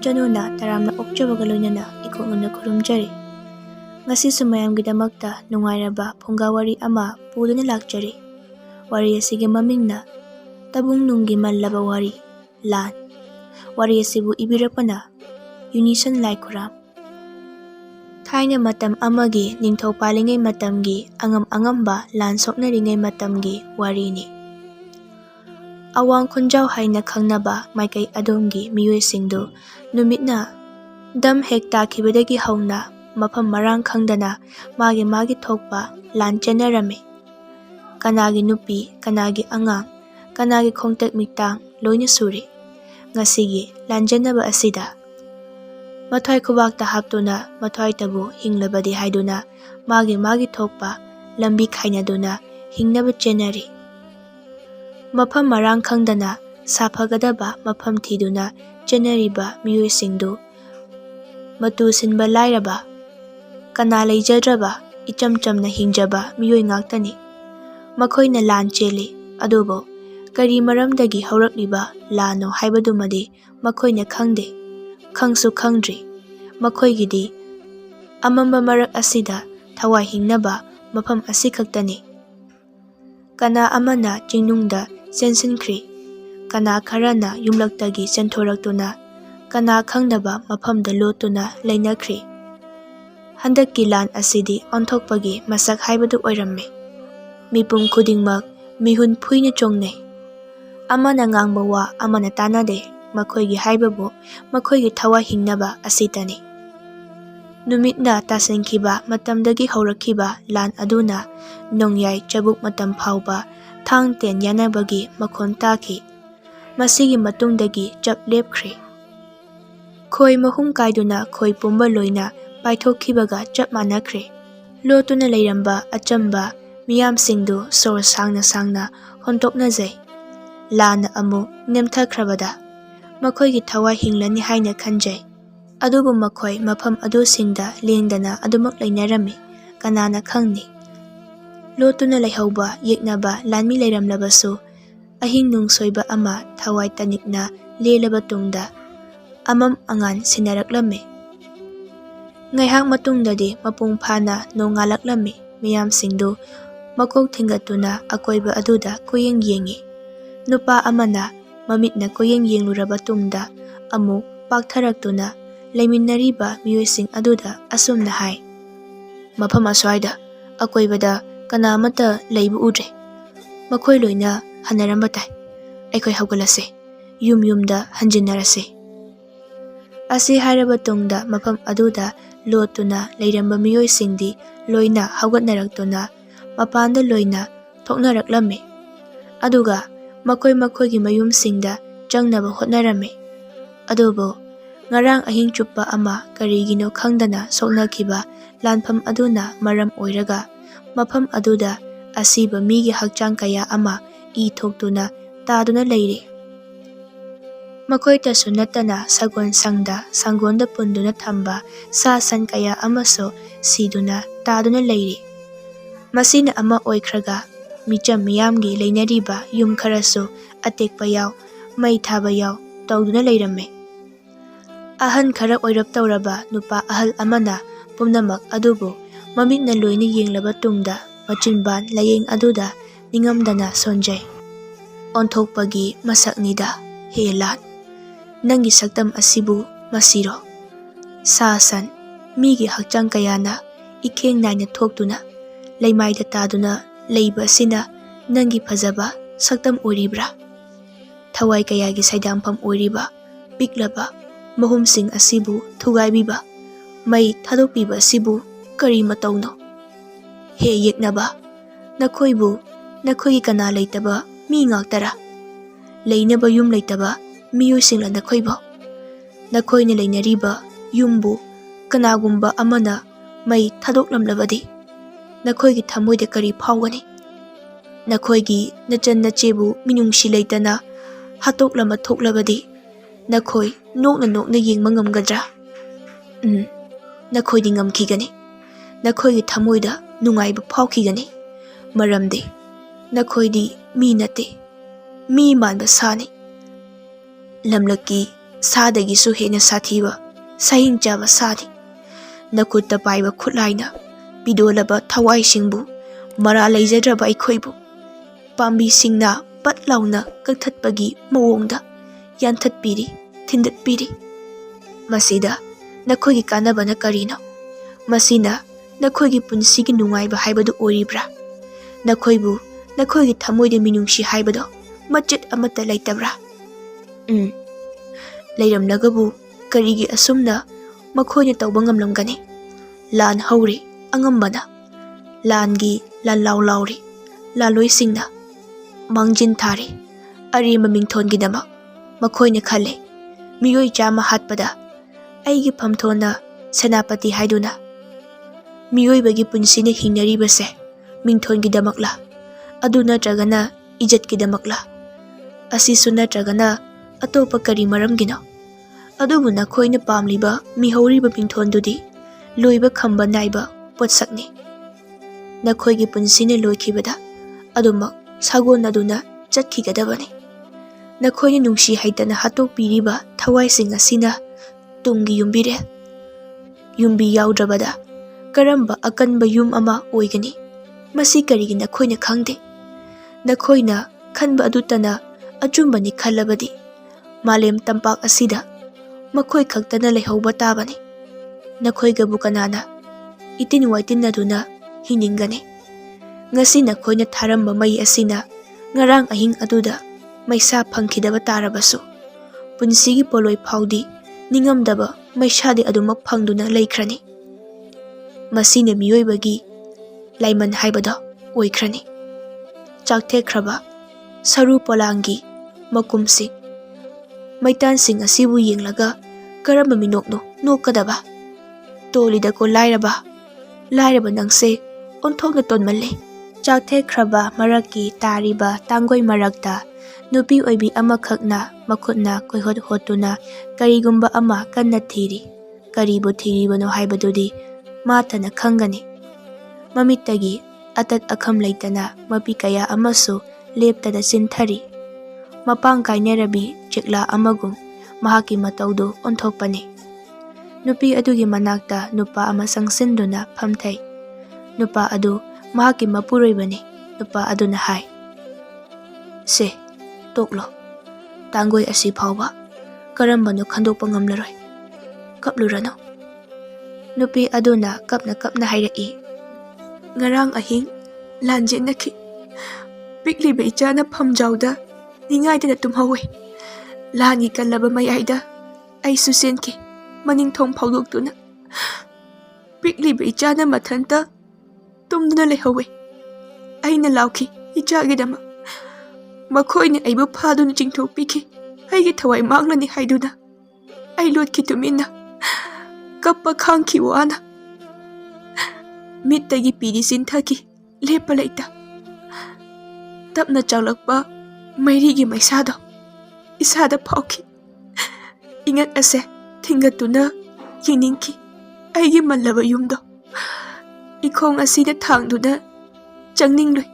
Chanu taramna okchabaga loinana ikoknuna khurumjari. Ngasisu mayamgidamakta nungairaba phungawari ama puduna lakjari. Wari asigi mamingna tabung nunggi mallaba wari lan. Wari asibu ibirapana Unison Laikhuram. Thaina matam amagi ningthau palingai matamgi angamba lan soknaringai matamgi warini. Awang khunjau haina khangnaba maikai adomgi miyuisingdu numitna dam hek takhibadagi hauna mafam marang khangdana magi thokpa lan chenarame. Kanagi nupi, kanagi angang, kanagi khongtek miktang loina suri. Ngasigi lanjanaba asida mathoi khubakta haptuna mathoi tabu hinglabadi haiduna magi thokpa lambi khainaduna hingnaba chenari. Mafam marang khangdana safagadaba mafam thiduna chenariba miyuisingdu matu sinba lairaba kana leijadraba icham chamna hingjaba miyoi ngaktani. Makhoina lan cheli adubo kari maramdagi haurakliba lano haibadumadi makhoina khangde khangsu khangdri. Makhoigidi amamba marak asida thawai hingnaba mafam asi khaktani. Kana amana chingnungda sensinkri, kana kharana yumlaktagi chenthoraktuna, kana khangnaba mafamda lotuna lainakri. Handakki lan asidi onthokpagi masak haibadu oiramme. Mipum khudingmak mihun phuina chongnai. Amana ngangba wa amana tanade makhoigi haibabu makhoigi thawai hingnaba asitani. Numitna tasenkhiba matamdagi haurakhiba lan aduna nongyai chabuk matam phauba thang ten yanabagi makhon takhi. Masigi matungdagi chap lepkhri. Khoi mahum kaiduna khoi pumba loina paithokhibaga chap manakhri. Lotuna leiramba achamba miyamsingdu sor sangna hontoknajai. Lana amu nemthakhrabada makhoigi thawai hinglani haina khanjai. Adubu makhoi mafam adusingda lengdana adumak lainarami kanana khangni. Lotuna leihauba yeknaba lanmi leiramlabasu ahing nungsoiba ama thawai tanikna lelaba tungda amam angan sinaraklame. Ngaihak matungdadi mapung phana nongalaklame miyamsingdu makok thingatuna akoiba aduda koyeng yengi. Nupa amana mamitna koyeng yengluraba tungda amu pakthaраktuna leiminariba miyuising aduda asumna hai. Mafam aswaida akoibada kanamata leibu udre. Makhoi loina hanaramba tai. Aikoi haugalase. Yumda hanjinarase. Asi hairaba tungda mafam aduda lotuna leiramba miyuisingdi loina haugatnaraktuna mapanda loina thoknaraklame. Aduga makhoigi mayumsingda changnaba hotnarame. Adubo ngarang ahing chuppa ama karigino khangdana soknakhiba lanpham aduna maram oiraga mafam aduda asiba migi hakchang kaya ama I thoktuna taduna leiri. Makhoi tasu natana sagon sangda sangonda punduna thamba sa san kaya amaso siduna taduna leiri. Masina ama oikhraga micham miyamgi leinariba yum kharasu atekpa yaw mai thaba yaw tawduna leirame. Ahan khara oirap tawraba nupa ahal amana pumnamak adubu mamitna loina yenglaba tungda machinban layeng aduda ningamdana sonjai. Onthokpagi masaknida helan. Nangi saktam asibu masiro. Sasan migi hakchang kayana ikheng naina thoktuna leimaida taduna leiba sina nangi phajaba saktam oiribra. Thawai kayagi saidampham oiriba piklaba mahumsing asibu thugaibiba mai thadokpiba asibu kari matauno. He yeknaba nakhoibu nakhoigi kana leitaba mi ngaktara. Leinaba yum leitaba miyuisingla nakhoibo. Nakhoina leinariba yumbu kanagumba amana mai thadoklamlabadi nakhoigi thamoida kari phawgani. Nakhoigi nachan nachebu minungsi leitana hatoklama thoklabadi nakhoi nokna yengma ngamgadra. Nakhoidi ngamkhigani. Nakhoigi thamoida nungaiba phawkhigani. Maramdi nakhoidi mi nate mi manba sani. Lamlaki ꯁꯥꯗꯒꯤꯁꯨ ꯍꯦꯟꯅ ꯁꯥꯊꯤꯕ ꯁꯍꯤꯡ ꯆꯥꯕ ꯁꯥꯅꯤ꯫ ꯅꯈꯨꯠꯇ ꯄꯥꯏꯕ ꯈꯨꯠꯂꯥꯏꯅ ꯄꯤꯗꯣꯜꯂꯕ ꯊꯋꯥꯏꯁꯤꯡꯕꯨ, ꯃꯔꯥ ꯂꯩꯖꯗ꯭ꯔꯕ ꯑꯩꯈꯣꯏꯕꯨ ꯄꯥꯝꯕꯤꯁꯤꯡꯅ ꯄꯠ ꯂꯥꯎꯅ ꯀꯛꯊꯠꯄꯒꯤ ꯃꯑꯣꯡꯗ ꯌꯥꯟꯊꯠꯄꯤꯔꯤ, ꯊꯤꯟꯗꯠꯄꯤꯔꯤ꯫ ꯃꯁꯤꯗ ꯅꯈꯣꯏꯒꯤ ꯀꯥꯟꯅꯕꯅ ꯀꯔꯤꯅꯣ? ꯃꯁꯤꯅ ꯅꯈꯣꯏꯒꯤ ꯄꯨꯟꯁꯤꯒꯤ ꯅꯨꯡꯉꯥꯏꯕ ꯍꯥꯏꯕꯗꯨ ꯑꯣꯏꯔꯤꯕ꯭ꯔꯥ? ꯅꯈꯣꯏꯕꯨ ꯅꯈꯣꯏꯒꯤ ꯊꯃꯣꯏꯗ ꯃꯤꯅꯨꯡꯁꯤ ꯍꯥꯏꯕꯗꯣ ꯃꯆꯦꯠ ꯑꯃꯠꯇ ꯂꯩꯇꯕ꯭ꯔꯥ? ꯂꯩꯔꯝꯂꯒꯕꯨ ꯀꯔꯤꯒꯤ ꯑꯁꯨꯝꯅ ꯃꯈꯣꯏꯅ ꯇꯧꯕ ꯉꯝꯂꯝꯒꯅꯤ? ꯂꯥꯟ ꯍꯧꯔꯤ ꯑꯉꯝꯕꯅ, ꯂꯥꯟꯒꯤ ꯂꯥꯟꯂꯥꯎ ꯂꯥꯎꯔꯤ ꯂꯥꯜꯂꯣꯏꯁꯤꯡꯅ, ꯃꯥꯡꯖꯤꯟ ꯊꯥꯔꯤ ꯑꯔꯦꯝꯕ ꯃꯤꯡꯊꯣꯟꯒꯤꯗꯃꯛ꯫ ꯃꯈꯣꯏꯅ ꯈꯜꯂꯤ ꯃꯤꯑꯣꯏ 100 ꯍꯥꯠꯄꯗ ꯑꯩꯒꯤ ꯐꯝꯊꯣꯟꯅ ꯁꯦꯅꯥꯄꯇꯤ ꯍꯥꯏꯗꯨꯅ꯫ ꯃꯤꯑꯣꯏꯕꯒꯤ ꯄꯨꯟꯁꯤꯅ ꯍꯤꯡꯅꯔꯤꯕꯁꯦ ꯃꯤꯡꯊꯣꯟꯒꯤꯗꯃꯛꯂꯥ? ꯑꯗꯨ ꯅꯠꯇ꯭ꯔꯒꯅ ꯏꯖꯠꯀꯤꯗꯃꯛꯂꯥ? ꯑꯁꯤꯁꯨ ꯅꯠꯇ꯭ꯔꯒꯅ ꯑꯇꯣꯞꯄ ꯀꯔꯤ ꯃꯔꯝꯒꯤꯅꯣ? ꯑꯗꯨꯕꯨ ꯅꯈꯣꯏꯅ ꯄꯥꯝꯂꯤꯕ ꯃꯤꯍꯧꯔꯤꯕ ꯃꯤꯡꯊꯣꯟꯗꯨꯗꯤ ꯂꯣꯏꯕ ꯈꯝꯕ ꯅꯥꯏꯕ ꯄꯣꯠꯁꯛꯅꯤ꯫ ꯅꯈꯣꯏꯒꯤ ꯄꯨꯟꯁꯤꯅ ꯂꯣꯏꯈꯤꯕꯗ ꯑꯗꯨꯃꯛ ꯁꯥꯒꯣꯟꯅꯗꯨꯅ ꯆꯠꯈꯤꯒꯗꯕꯅꯤ꯫ ꯅꯈꯣꯏꯅ ꯅꯨꯡꯁꯤ ꯍꯩꯇꯅ ꯍꯥꯠꯇꯣꯛꯄꯤꯔꯤꯕ ꯊꯋꯥꯏꯁꯤꯡ ꯑꯁꯤꯅ ꯇꯨꯡꯒꯤ ꯌꯨꯝꯕꯤꯔꯦꯜ꯫ ꯌꯨꯝꯕꯤ ꯌꯥꯎꯗ꯭ꯔꯕꯗ ꯀꯔꯝꯕ ꯑꯀꯟꯕ ꯌꯨꯝ ꯑꯃ ꯑꯣꯏꯒꯅꯤ? ꯃꯁꯤ ꯀꯔꯤꯒꯤ ꯅꯈꯣꯏꯅ ꯈꯪꯗꯦ? ꯅꯈꯣꯏꯅ ꯈꯟꯕ ꯑꯗꯨꯇꯅ ꯑꯆꯨꯝꯕꯅꯤ ꯈꯜꯂꯕꯗꯤ ꯃꯥꯂꯦꯝ ꯇꯝꯄꯥꯛ ꯑꯁꯤꯗ ꯃꯈꯣꯏ ꯈꯛꯇꯅ ꯂꯩꯍꯧꯕ ꯇꯥꯕꯅꯤ꯫ ꯅꯈꯣꯏꯒꯕꯨ ꯀꯅꯥꯅ ꯏꯇꯤꯟ ꯋꯥꯏꯇꯤꯟꯅꯗꯨꯅ ꯍꯤꯡꯅꯤꯡꯒꯅꯤ? ꯉꯁꯤ ꯅꯈꯣꯏꯅ ꯊꯥꯔꯝꯕ ꯃꯩ ꯑꯁꯤꯅ ꯉꯔꯥꯡ ꯑꯍꯤꯡ ꯑꯗꯨꯗ ꯃꯩꯁꯥ ꯐꯪꯈꯤꯗꯕ ꯇꯥꯔꯕꯁꯨ ꯄꯨꯟꯁꯤꯒꯤ ꯄꯣꯂꯣꯏ ꯐꯥꯎꯗꯤ ꯅꯤꯡꯉꯝꯗꯕ ꯃꯩꯁꯥꯗꯤ ꯑꯗꯨꯃꯛ ꯐꯪꯗꯨꯅ ꯂꯩꯈ꯭ꯔꯅꯤ꯫ ꯃꯁꯤꯅ ꯃꯤꯑꯣꯏꯕꯒꯤ ꯂꯥꯏꯃꯟ ꯍꯥꯏꯕꯗꯣ ꯑꯣꯏꯈ꯭ꯔꯅꯤ꯫ ꯆꯥꯛꯊꯦꯛꯈ꯭ꯔꯕ ꯁꯔꯨ ꯄꯣꯂꯥꯡꯒꯤ ꯃꯀꯨꯝꯁꯤꯡ, ꯃꯩꯇꯥꯟꯁꯤꯡ ꯑꯁꯤꯕꯨ ꯌꯦꯡꯂꯒ ꯀꯔꯝꯕ ꯃꯤꯅꯣꯛꯅꯣ ꯅꯣꯛꯀꯗꯕ? ꯇꯣꯜꯂꯤꯗꯀꯣ ꯂꯥꯏꯔꯕ, ꯂꯥꯏꯔꯕ ꯅꯪꯁꯦ ꯑꯣꯟꯊꯣꯛꯅ ꯇꯣꯟꯃꯜꯂꯤ꯫ ꯆꯥꯛꯊꯦꯛꯈ꯭ꯔꯕ ꯃꯔꯛꯀꯤ ꯇꯥꯔꯤꯕ ꯇꯥꯡꯒꯣꯏ ꯃꯔꯛꯇ ꯅꯨꯄꯤ ꯑꯣꯏꯕꯤ ꯑꯃꯈꯛꯅ ꯃꯈꯨꯠꯅ ꯀꯣꯏꯍꯣꯠ ꯍꯣꯠꯇꯨꯅ ꯀꯔꯤꯒꯨꯝꯕ ꯑꯃ ꯀꯟꯅ ꯊꯤꯔꯤ꯫ ꯀꯔꯤꯕꯨ ꯊꯤꯔꯤꯕꯅꯣ ꯍꯥꯏꯕꯗꯨꯗꯤ ꯃꯥꯊꯅ ꯈꯪꯒꯅꯤ꯫ ꯃꯃꯤꯠꯇꯒꯤ ꯑꯇꯠ ꯑꯈꯝ ꯂꯩꯇꯅ ꯃꯄꯤ ꯀꯌꯥ ꯑꯃꯁꯨ ꯂꯦꯞꯇꯅ ꯆꯤꯟꯊꯔꯤ꯫ ꯃꯄꯥꯡ ꯀꯥꯏꯅꯔꯕꯤ ꯆꯦꯛꯂꯥ ꯑꯃꯒꯨꯝ ꯃꯍꯥꯛꯀꯤ ꯃꯇꯧꯗꯨ ꯑꯣꯟꯊꯣꯛꯄꯅꯤ꯫ ꯅꯨꯄꯤ ꯑꯗꯨꯒꯤ ꯃꯅꯥꯛꯇ ꯅꯨꯄꯥ ꯑꯃ ꯆꯪꯁꯤꯟꯗꯨꯅ ꯐꯝꯊꯩ꯫ ꯅꯨꯄꯥ ꯑꯗꯨ ꯃꯍꯥꯛꯀꯤ ꯃꯄꯨꯔꯣꯏꯕꯅꯤ꯫ ꯅꯨꯄꯥ ꯑꯗꯨꯅ ꯍꯥꯏ, "ꯁꯦ, ꯇꯣꯛꯂꯣ꯫ ꯇꯥꯡꯒꯣꯏ ꯑꯁꯤ ꯐꯥꯎꯕ ꯀꯔꯝꯕꯅꯣ ꯈꯟꯗꯣꯛꯄ ꯉꯝꯂꯔꯣꯏ꯫ ꯀꯞꯂꯨꯔꯅꯨ." ꯅꯨꯄꯤ ꯑꯗꯨꯅ ꯀꯞꯅ ꯀꯞꯅ ꯍꯥꯏꯔꯛꯏ, "ꯉꯔꯥꯡ ꯑꯍꯤꯡ ꯂꯥꯟꯖꯦꯟꯅꯈꯤ꯫ ꯄꯤꯛꯂꯤꯕ ꯏꯆꯥꯅ ꯐꯝꯖꯥꯎꯗ ꯅꯤꯡꯉꯥꯏꯗꯅ ꯇꯨꯝꯍꯧꯏ꯫ ꯂꯥꯟꯒꯤ ꯀꯜꯂꯕ ꯃꯌꯥꯏꯗ ꯑꯩꯁꯨ ꯆꯦꯟꯈꯤ ꯃꯅꯤꯡꯊꯣꯡ ꯐꯥꯎꯗꯣꯛꯇꯨꯅ꯫ ꯄꯤꯛꯂꯤꯕ ꯏꯆꯥꯅ ꯃꯊꯟꯇ ꯇꯨꯝꯗꯨꯅ ꯂꯩꯍꯧꯏ꯫ ꯑꯩꯅ ꯂꯥꯎꯈꯤ ꯏꯆꯥꯒꯤꯗꯃꯛ꯫ ꯃꯈꯣꯏꯅ ꯑꯩꯕꯨ ꯐꯥꯗꯨꯅ ꯆꯤꯡꯊꯣꯛꯄꯤꯈꯤ ꯑꯩꯒꯤ ꯊꯋꯥꯏ ꯃꯥꯡꯂꯅꯤ ꯍꯥꯏꯗꯨꯅ꯫ ꯑꯩ ꯂꯣꯠꯈꯤ ꯇꯨꯃꯤꯟꯅ, ꯀꯞꯄ ꯈꯥꯡꯈꯤ ꯋꯥꯅ꯫ ꯃꯤꯠꯇꯒꯤ ꯄꯤꯗꯤ ꯆꯤꯟꯊꯈꯤ ꯂꯦꯞꯄ ꯂꯩꯇ꯫ ꯇꯞꯅ ꯆꯥꯛꯂꯛꯄ ꯃꯩꯔꯤꯒꯤ ꯃꯩꯁꯥꯗꯣ ꯏꯁꯥꯗ ꯐꯥꯎꯈꯤ꯫ ꯏꯉꯛ ꯑꯁꯦ ꯊꯤꯡꯒꯠꯇꯨꯅ ꯌꯦꯡꯅꯤꯡꯈꯤ ꯑꯩꯒꯤ ꯃꯜꯂꯕ ꯌꯨꯝꯗꯣ꯫ ꯏꯈꯣꯡ ꯑꯁꯤꯗ ꯊꯥꯡꯗꯨꯅ ꯆꯪꯅꯤꯡꯂꯨꯏ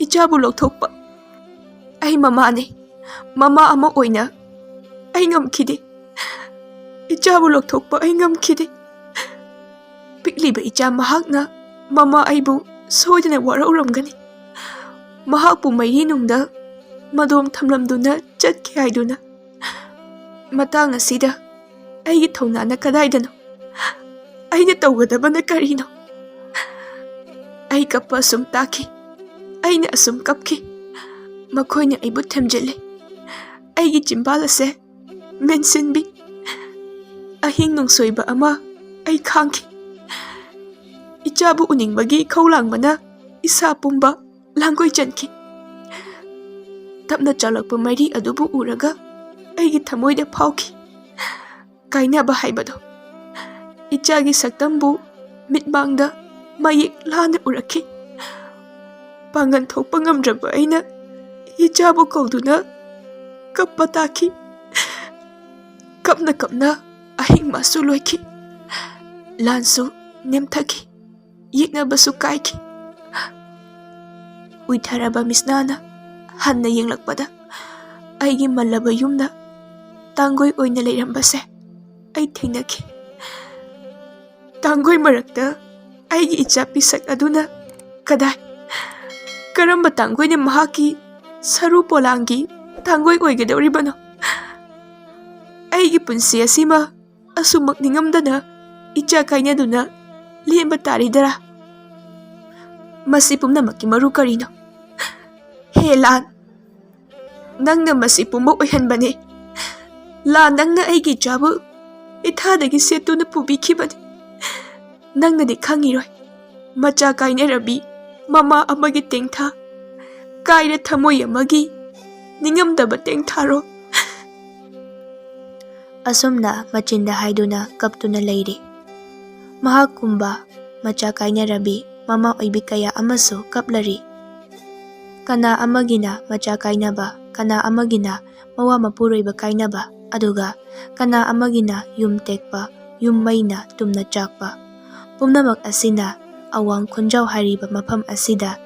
ꯏꯆꯥꯕꯨ ꯂꯧꯊꯣꯛꯄ꯫ ꯑꯩ ꯃꯃꯥꯅꯤ, ꯃꯃꯥ ꯑꯃ ꯑꯣꯏꯅ ꯑꯩ ꯉꯝꯈꯤꯗꯦ꯫ ꯏꯆꯥꯕꯨ ꯂꯧꯊꯣꯛꯄ ꯑꯩ ꯉꯝꯈꯤꯗꯦ꯫ ꯄꯤꯛꯂꯤꯕ ꯏꯆꯥ ꯃꯍꯥꯛꯅ ꯃꯃꯥ ꯑꯩꯕꯨ ꯁꯣꯏꯗꯅ ꯋꯥꯔꯧꯔꯝꯒꯅꯤ꯫ ꯃꯍꯥꯛꯄꯨ ꯃꯩꯔꯤꯅꯨꯡꯗ ꯃꯗꯣꯝ ꯊꯝꯂꯝꯗꯨꯅ ꯆꯠꯈꯤ ꯍꯥꯏꯗꯨꯅ꯫ ꯃꯇꯥꯡ ꯑꯁꯤꯗ ꯑꯩꯒꯤ ꯊꯧꯅꯥꯅ ꯀꯗꯥꯏꯗꯅꯣ? ꯑꯩꯅ ꯇꯧꯒꯗꯕꯅ ꯀꯔꯤꯅꯣ?" ꯑꯩ ꯀꯞꯄ ꯑꯁꯨꯝ ꯇꯥꯈꯤ꯫ ꯑꯩꯅ ꯑꯁꯨꯝ ꯀꯞꯈꯤ꯫ ꯃꯈꯣꯏꯅ ꯑꯩꯕꯨ ꯊꯦꯝꯖꯤꯜꯂꯤ꯫ ꯑꯩꯒꯤ ꯆꯤꯝꯕꯥꯜ ꯑꯁꯦ ꯃꯦꯟꯁꯤꯟꯕꯤ꯫ ꯑꯍꯤꯡ ꯅꯣꯡꯁꯣꯏꯕ ꯑꯃ ꯑꯩ ꯈꯥꯡꯈꯤ꯫ ꯏꯆꯥꯕꯨ ꯎꯅꯤꯡꯕꯒꯤ ꯏꯈꯧ ꯂꯥꯡꯕꯅ ꯏꯁꯥ ꯄꯨꯝꯕ ꯂꯥꯡꯒꯣꯏ ꯆꯟꯈꯤ꯫ ꯇꯞꯅ ꯆꯥꯎꯂꯛꯄ ꯃꯩꯔꯤ ꯑꯗꯨꯕꯨ ꯎꯔꯒ ꯑꯩꯒꯤ ꯊꯃꯣꯏꯗ ꯐꯥꯎꯈꯤ ꯀꯥꯏꯅꯕ ꯍꯥꯏꯕꯗꯣ꯫ ꯏꯆꯥꯒꯤ ꯁꯛꯇꯝꯕꯨ ꯃꯤꯠꯃꯥꯡꯗ ꯃꯌꯦꯛ ꯂꯥꯅ ꯎꯔꯛꯈꯤ꯫ ꯄꯥꯡꯒꯟ ꯊꯣꯛꯄ ꯉꯝꯗ꯭ꯔꯕ ꯑꯩꯅ ꯏꯆꯥꯕꯨ ꯀꯧꯗꯨꯅ ꯀꯞꯄ ꯇꯥꯈꯤ꯫ ꯀꯞꯅ ꯀꯞꯅ ꯑꯍꯤꯡ ꯃꯥꯁꯨ ꯂꯣꯏꯈꯤ꯫ ꯂꯥꯟꯁꯨ ꯅꯦꯝꯊꯈꯤ, ꯌꯦꯛꯅꯕꯁꯨ ꯀꯥꯏꯈꯤ꯫ ꯎꯏꯊꯔꯕ ꯃꯤꯠꯁꯅꯥꯅ ꯍꯟꯅ ꯌꯦꯡꯂꯛꯄꯗ ꯑꯩꯒꯤ ꯃꯜꯂꯕ ꯌꯨꯝꯗ ꯇꯥꯡꯒꯣꯏ ꯑꯣꯏꯅ ꯂꯩꯔꯝꯕꯁꯦ ꯑꯩ ꯊꯦꯡꯅꯈꯤ꯫ ꯇꯥꯡꯒꯣꯏ ꯃꯔꯛꯇ ꯑꯩꯒꯤ ꯏꯆꯥ ꯄꯤꯁꯛ ꯑꯗꯨꯅ ꯀꯗꯥꯏ? ꯀꯔꯝꯕ ꯇꯥꯡꯒꯣꯏꯅ ꯃꯍꯥꯛꯀꯤ ꯁꯔꯨ ꯄꯣꯂꯥꯡꯒꯤ ꯇꯥꯡꯒꯣꯏ ꯑꯣꯏꯒꯗꯧꯔꯤꯕꯅꯣ? ꯑꯩꯒꯤ ꯄꯨꯟꯁꯤ ꯑꯁꯤꯃ ꯑꯁꯨꯃꯛ ꯅꯤꯡꯉꯝꯗꯅ ꯏꯆꯥ ꯀꯥꯏꯅꯗꯨꯅ ꯂꯦꯟꯕ ꯇꯥꯔꯤꯗꯔꯥ? ꯃꯁꯤ ꯄꯨꯝꯅꯃꯛꯀꯤ ꯃꯔꯨ ꯀꯔꯤꯅꯣ? ꯍꯦ ꯂꯥꯟ, ꯅꯪꯅ ꯃꯁꯤ ꯄꯨꯝꯕ ꯑꯣꯏꯍꯟꯕꯅꯤ꯫ ꯂꯥꯟ, ꯅꯪꯅ ꯑꯩꯒꯤ ꯏꯆꯥꯕꯨ ꯏꯊꯥꯗꯒꯤ ꯁꯦꯠꯇꯨꯅ ꯄꯨꯕꯤꯈꯤꯕꯅꯤ꯫ ꯅꯪꯅꯗꯤ ꯈꯪꯉꯤꯔꯣꯏ, ꯃꯆꯥ ꯀꯥꯏꯅꯔꯕꯤ ꯃꯃꯥ ꯑꯃꯒꯤ ꯇꯦꯡꯊꯥ, ꯀꯥꯏꯔ ꯊꯃꯣꯏ ꯑꯃꯒꯤ ꯅꯤꯡꯉꯝꯗꯕ ꯇꯦꯡꯊꯥꯔꯣ꯫ ꯑꯁꯨꯝꯅ ꯃꯆꯤꯟꯗ ꯍꯥꯏꯗꯨꯅ ꯀꯞꯇꯨꯅ ꯂꯩꯔꯤ꯫ ꯃꯍꯥꯛꯀꯨꯝꯕ ꯃꯆꯥ ꯀꯥꯏꯅꯔꯕꯤ ꯃꯃꯥ ꯑꯣꯏꯕꯤ ꯀꯌꯥ ꯑꯃꯁꯨ ꯀꯞꯂꯔꯤ꯫ ꯀꯅꯥ ꯑꯃꯒꯤꯅ ꯃꯆꯥ ꯀꯥꯏꯅꯕ, ꯀꯅꯥ ꯑꯃꯒꯤꯅ ꯃꯋꯥ ꯃꯄꯨꯔꯣꯏꯕ ꯀꯥꯏꯅꯕ, ꯑꯗꯨꯒ ꯀꯅꯥ ꯑꯃꯒꯤꯅ ꯌꯨꯝ ꯇꯦꯛꯄ, ꯌꯨꯝ ꯃꯩꯅ ꯇꯨꯝꯅ ꯆꯥꯛꯄ꯫ ꯄꯨꯝꯅꯃꯛ ꯑꯁꯤꯅ ꯑꯋꯥꯡ ꯈꯨꯟꯖꯥꯎ ꯍꯥꯏꯔꯤꯕ ꯃꯐꯝ ꯑꯁꯤꯗ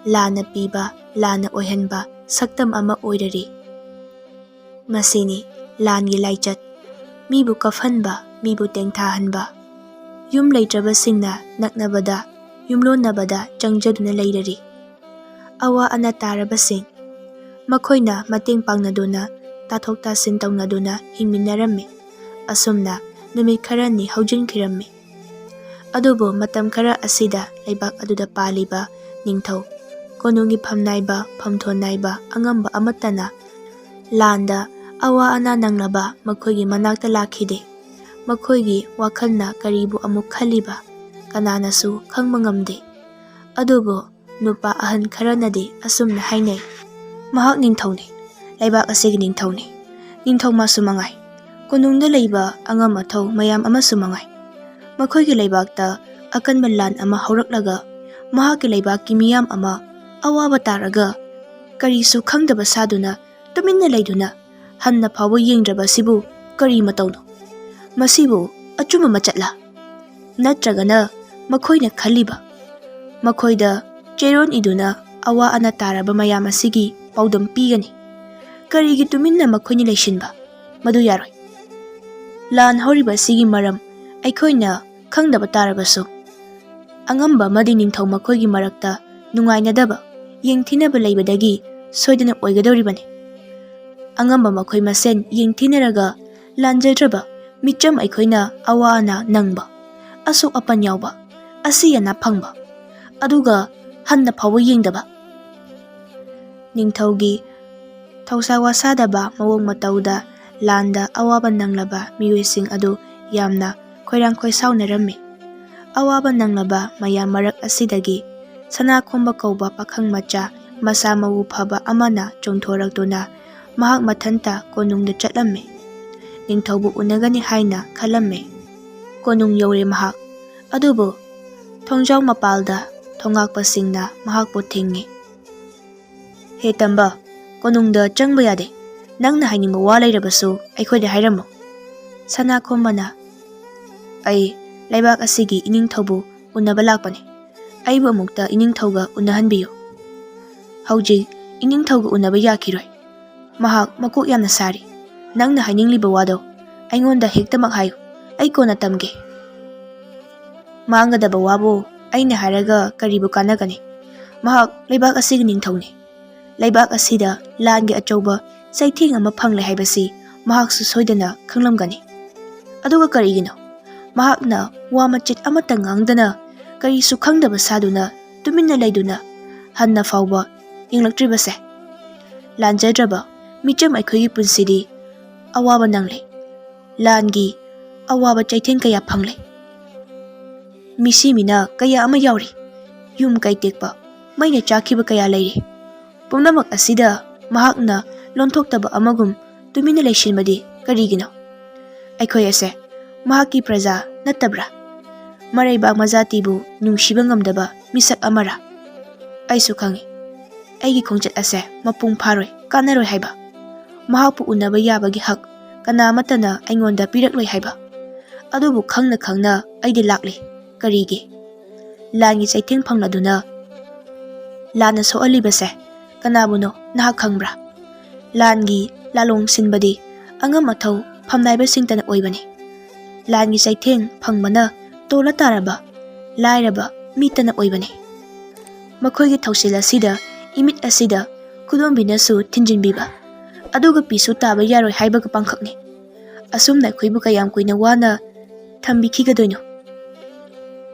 ꯂꯥꯟꯅ ꯄꯤꯕ, ꯂꯥꯟꯅ ꯑꯣꯏꯍꯟꯕ ꯁꯛꯇꯝ ꯑꯃ ꯑꯣꯏꯔꯔꯤ꯫ ꯃꯁꯤꯅꯤ ꯂꯥꯟꯒꯤ ꯂꯥꯏꯆꯠ, ꯃꯤꯕꯨ ꯀꯞꯍꯟꯕ, ꯃꯤꯕꯨ ꯇꯦꯡꯊꯥꯍꯟꯕ꯫ ꯌꯨꯝ ꯂꯩꯇ꯭ꯔꯕꯁꯤꯡꯅ ꯅꯛꯅꯕꯗ, ꯌꯨꯝꯂꯣꯟꯅꯕꯗ ꯆꯪꯖꯗꯨꯅ ꯂꯩꯔꯔꯤ꯫ ꯑꯋꯥ ꯑꯅꯥ ꯇꯥꯔꯕꯁꯤꯡ, ꯃꯈꯣꯏꯅ ꯃꯇꯦꯡ ꯄꯥꯡꯅꯗꯨꯅ, ꯇꯥꯊꯣꯛ ꯇꯥꯁꯤꯟ ꯇꯧꯅꯗꯨꯅ ꯍꯤꯡꯃꯤꯟꯅꯔꯝꯃꯤ꯫ ꯑꯁꯨꯝꯅ ꯅꯨꯃꯤꯠ ꯈꯔꯅꯤ ꯍꯧꯖꯤꯟꯈꯤꯔꯝꯃꯤ꯫ ꯑꯗꯨꯕꯨ ꯃꯇꯝ ꯈꯔ ꯑꯁꯤꯗ ꯂꯩꯕꯥꯛ ꯑꯗꯨꯗ ꯄꯥꯜꯂꯤꯕ ꯅꯤꯡꯊꯧ, ꯀꯣꯅꯨꯡꯒꯤ ꯐꯝꯅꯥꯏꯕ, ꯐꯝꯊꯣꯟ ꯅꯥꯏꯕ ꯑꯉꯝꯕ ꯑꯃꯠꯇꯅ ꯂꯥꯟꯗ ꯑꯋꯥ ꯑꯅꯥ ꯅꯪꯂꯕ ꯃꯈꯣꯏꯒꯤ ꯃꯅꯥꯛꯇ ꯂꯥꯛꯈꯤꯗꯦ꯫ ꯃꯈꯣꯏꯒꯤ ꯋꯥꯈꯜꯅ ꯀꯔꯤꯕꯨ ꯑꯃꯨꯛ ꯈꯜꯂꯤꯕ ꯀꯅꯥꯅꯁꯨ ꯈꯪꯕ ꯉꯝꯗꯦ꯫ ꯑꯗꯨꯕꯨ ꯅꯨꯄꯥ ꯑꯍꯟ ꯈꯔꯅꯗꯤ ꯑꯁꯨꯝꯅ ꯍꯥꯏꯅꯩ, ꯃꯍꯥꯛ ꯅꯤꯡꯊꯧꯅꯤ, ꯂꯩꯕꯥꯛ ꯑꯁꯤꯒꯤ ꯅꯤꯡꯊꯧꯅꯤ꯫ ꯅꯤꯡꯊꯧ ꯃꯥꯁꯨ ꯃꯉꯥꯏ, ꯀꯣꯅꯨꯡꯗ ꯂꯩꯕ ꯑꯉꯝ ꯑꯊꯧ ꯃꯌꯥꯝ ꯑꯃꯁꯨ ꯃꯉꯥꯏ꯫ ꯃꯈꯣꯏꯒꯤ ꯂꯩꯕꯥꯛꯇ ꯑꯀꯟꯕ ꯂꯥꯟ ꯑꯃ ꯍꯧꯔꯛꯂꯒ ꯃꯍꯥꯛꯀꯤ ꯂꯩꯕꯥꯛꯀꯤ ꯃꯤꯌꯥꯝ ꯑꯃ ꯑꯋꯥꯕ ꯇꯥꯔꯒ ꯀꯔꯤꯁꯨ ꯈꯪꯗꯕ ꯁꯥꯗꯨꯅ ꯇꯨꯃꯤꯟꯅ ꯂꯩꯗꯨꯅ ꯍꯟꯅ ꯐꯥꯎꯕ ꯌꯦꯡꯗ꯭ꯔꯕꯁꯤꯕꯨ ꯀꯔꯤ ꯃꯇꯧꯅꯣ? ꯃꯁꯤꯕꯨ ꯑꯆꯨꯝꯕ ꯃꯆꯠꯂꯥ? ꯅꯠꯇ꯭ꯔꯒꯅ ꯃꯈꯣꯏꯅ ꯈꯜꯂꯤꯕ, ꯃꯈꯣꯏꯗ ꯆꯦꯔꯣꯟ ꯏꯗꯨꯅ ꯑꯋꯥ ꯑꯅꯥ ꯇꯥꯔꯕ ꯃꯌꯥꯝ ꯑꯁꯤꯒꯤ ꯄꯥꯎꯗꯝ ꯄꯤꯒꯅꯤ? ꯀꯔꯤꯒꯤ ꯇꯨꯃꯤꯟꯅ ꯃꯈꯣꯏꯅ ꯂꯩꯁꯤꯟꯕ? ꯃꯗꯨ ꯌꯥꯔꯣꯏ꯫ ꯂꯥꯟ ꯍꯧꯔꯤꯕ ꯑꯁꯤꯒꯤ ꯃꯔꯝ ꯑꯩꯈꯣꯏꯅ ꯈꯪꯗꯕ ꯇꯥꯔꯕꯁꯨ ꯑꯉꯝꯕ ꯑꯃꯗꯤ ꯅꯤꯡꯊꯧ ꯃꯈꯣꯏꯒꯤ ꯃꯔꯛꯇ ꯅꯨꯡꯉꯥꯏꯅꯗꯕ, ꯌꯦꯡꯊꯤꯅꯕ ꯂꯩꯕꯗꯒꯤ ꯁꯣꯏꯗꯅ ꯑꯣꯏꯒꯗꯧꯔꯤꯕꯅꯤ꯫ ꯑꯉꯝꯕ ꯃꯈꯣꯏ ꯃꯁꯦꯟ ꯌꯦꯡꯊꯤꯅꯔꯒ ꯂꯥꯟꯖꯗ꯭ꯔꯕ ꯃꯤꯆꯝ ꯑꯩꯈꯣꯏꯅ ꯑꯋꯥ ꯑꯅꯥ ꯅꯪꯕ, ꯑꯁꯣꯛ ꯑꯄꯟ ꯌꯥꯎꯕ, ꯑꯁꯤ ꯑꯅꯥ ꯐꯪꯕ, ꯑꯗꯨꯒ ꯍꯟꯅ ꯐꯥꯎꯕ ꯌꯦꯡꯗꯕ꯫ ꯅꯤꯡꯊꯧꯒꯤ ꯊꯧꯁꯥ ꯋꯥꯁꯥꯗꯕ ꯃꯑꯣꯡ ꯃꯇꯧꯗ ꯂꯥꯟꯗ ꯑꯋꯥꯕ ꯅꯪꯂꯕ ꯃꯤꯑꯣꯏꯁꯤꯡ ꯑꯗꯨ ꯌꯥꯝꯅ ꯈꯣꯏꯔꯥꯡ ꯈꯣꯏꯁꯥꯎꯅꯔꯝꯃꯤ꯫ ꯑꯋꯥꯕ ꯅꯪꯂꯕ ꯃꯌꯥꯝ ꯃꯔꯛ ꯑꯁꯤꯗꯒꯤ ꯁꯅꯥꯈꯣꯡꯕ ꯀꯧꯕ ꯄꯥꯈꯪ ꯃꯆꯥ ꯃꯁꯥ ꯃꯎ ꯐꯕ ꯑꯃꯅ ꯆꯣꯡꯊꯣꯔꯛꯇꯨꯅ ꯃꯍꯥꯛ ꯃꯊꯟꯇ ꯀꯣꯅꯨꯡꯗ ꯆꯠꯂꯝꯃꯤ꯫ ꯅꯤꯡꯊꯧꯕꯨ ꯎꯅꯒꯅꯤ ꯍꯥꯏꯅ ꯈꯜꯂꯝꯃꯤ꯫ ꯀꯣꯅꯨꯡ ꯌꯧꯔꯦ ꯃꯍꯥꯛ, ꯑꯗꯨꯕꯨ ꯊꯣꯡꯖꯥꯎ ꯃꯄꯥꯜꯗ ꯊꯣꯡꯉꯥꯛꯄꯁꯤꯡꯅ ꯃꯍꯥꯛꯄꯨ ꯊꯤꯡꯏ꯫ ꯍꯦ ꯇꯝꯕ, ꯀꯣꯅꯨꯡꯗ ꯆꯪꯕ ꯌꯥꯗꯦ꯫ ꯅꯪꯅ ꯍꯥꯏꯅꯤꯡꯕ ꯋꯥ ꯂꯩꯔꯕꯁꯨ ꯑꯩꯈꯣꯏꯗ ꯍꯥꯏꯔꯝꯃꯨ꯫ ꯁꯅꯥꯈꯣꯝꯕꯅ, ꯑꯩ ꯂꯩꯕꯥꯛ ꯑꯁꯤꯒꯤ ꯏꯅꯤꯡꯊꯧꯕꯨ ꯎꯅꯕ ꯂꯥꯛꯄꯅꯤ꯫ ꯑꯩꯕꯨ ꯑꯃꯨꯛꯇ ꯏꯅꯤꯡꯊꯧꯒ ꯎꯅꯍꯟꯕꯤꯌꯨ꯫ ꯍꯧꯖꯤꯛ ꯏꯅꯤꯡꯊꯧꯒ ꯎꯅꯕ ꯌꯥꯈꯤꯔꯣꯏ꯫ ꯃꯍꯥꯛ ꯃꯀꯣꯛ ꯌꯥꯝꯅ ꯁꯥꯔꯤ꯫ ꯅꯪꯅ ꯍꯥꯏꯅꯤꯡꯂꯤꯕ ꯋꯥꯗꯣ ꯑꯩꯉꯣꯟꯗ ꯍꯦꯛꯇꯃꯛ ꯍꯥꯏꯌꯨ, ꯑꯩ ꯀꯣꯟꯅ ꯇꯝꯒꯦ꯫ ꯃꯥꯡꯒꯗꯕ ꯋꯥꯕꯨ ꯑꯩꯅ ꯍꯥꯏꯔꯒ ꯀꯔꯤꯕꯨ ꯀꯥꯟꯅꯒꯅꯤ? ꯃꯍꯥꯛ ꯂꯩꯕꯥꯛ ꯑꯁꯤꯒꯤ ꯅꯤꯡꯊꯧꯅꯤ꯫ ꯂꯩꯕꯥꯛ ꯑꯁꯤꯗ ꯂꯥꯟꯒꯤ ꯑꯆꯧꯕ ꯆꯩꯊꯦꯡ ꯑꯃ ꯐꯪꯂꯦ ꯍꯥꯏꯕꯁꯤ ꯃꯍꯥꯛꯁꯨ ꯁꯣꯏꯗꯅ ꯈꯪꯂꯝꯒꯅꯤ꯫ ꯑꯗꯨꯒ ꯀꯔꯤꯒꯤꯅꯣ ꯃꯍꯥꯛꯅ ꯋꯥ ꯃꯆꯦꯠ ꯑꯃꯠꯇ ꯉꯥꯡꯗꯅ ꯀꯔꯤꯁꯨ ꯈꯪꯗꯕ ꯁꯥꯗꯨꯅ ꯇꯨꯃꯤꯟꯅ ꯂꯩꯗꯨꯅ ꯍꯟꯅ ꯐꯥꯎꯕ ꯌꯦꯡꯂꯛꯇ꯭ꯔꯤꯕꯁꯦ? ꯂꯥꯟꯖꯗ꯭ꯔꯕ ꯃꯤꯆꯝ ꯑꯩꯈꯣꯏꯒꯤ ꯄꯨꯟꯁꯤꯗꯤ ꯑꯋꯥꯕ ꯅꯪꯂꯦ꯫ ꯂꯥꯟꯒꯤ ꯑꯋꯥꯕ ꯆꯩꯊꯦꯡ ꯀꯌా ꯐꯪꯂꯦ꯫ ꯃꯤꯁꯤ ꯃꯤꯅ ꯀꯌా ꯑꯃ ꯌꯥꯎꯔꯤ꯫ ꯌꯨꯝ ꯀꯩ ꯇꯦꯛꯄ, ꯃꯩꯅ ꯆꯥꯛꯈꯤꯕ ꯀꯌꯥ ꯂꯩꯔꯤ꯫ ꯄꯨꯝꯅꯃꯛ ꯑꯁꯤꯗ ꯃꯍꯥꯛꯅ ꯂꯣꯟꯊꯣꯛꯇꯕ ꯑꯃꯒꯨꯝ ꯇꯨꯃꯤꯟꯅ ꯂꯩꯁꯤꯟꯕꯗꯤ ꯀꯔꯤꯒꯤꯅꯣ? ꯑꯩꯈꯣꯏ ꯑꯁꯦ ꯃꯍꯥꯛꯀꯤ ꯄ꯭ꯔꯖꯥ ꯅꯠꯇꯕ꯭ꯔꯥ? ꯃꯔꯩꯕꯥꯛ ꯃꯖꯥꯇꯤꯕꯨ ꯅꯨꯡꯁꯤꯕ ꯉꯝꯗꯕ ꯃꯤꯁꯛ ꯑꯃꯔꯥ? ꯑꯩꯁꯨ ꯈꯪꯏ ꯑꯩꯒꯤ ꯈꯣꯡꯆꯠ ꯑꯁꯦ ꯃꯄꯨꯡ ꯐꯥꯔꯣꯏ, ꯀꯥꯟꯅꯔꯣꯏ ꯍꯥꯏꯕ꯫ ꯃꯍꯥꯛꯄꯨ ꯎꯅꯕ ꯌꯥꯕꯒꯤ ꯍꯛ ꯀꯅꯥ ꯑꯃꯠꯇꯅ ꯑꯩꯉꯣꯟꯗ ꯄꯤꯔꯛꯂꯣꯏ ꯍꯥꯏꯕ꯫ ꯑꯗꯨꯕꯨ ꯈꯪꯅ ꯈꯪꯅ ꯑꯩꯗꯤ ꯂꯥꯛꯂꯤ꯫ ꯀꯔꯤꯒꯤ? ꯂꯥꯟꯒꯤ ꯆꯩꯊꯦꯡ ꯐꯪꯂꯗꯨꯅ ꯂꯥꯟꯅ ꯁꯣꯛꯍꯜꯂꯤꯕꯁꯦ ꯀꯅꯥꯕꯨꯅꯣ ꯅꯍꯥꯛ ꯈꯪꯕ꯭ꯔꯥ? ꯂꯥꯟꯒꯤ ꯂꯥꯂꯣꯡ ꯁꯤꯟꯕꯗꯤ angam athau famnaibasingtana oibani. Langi saitheng phangmana tola taraba lairaba mitana oibani. Makhoigi thausil asida imit asida kudombinasu thinjinbiba aduga pisu taba yaroi haibaga pangkhakni. Asumna khoibu kayam koina wana thambikigadoino.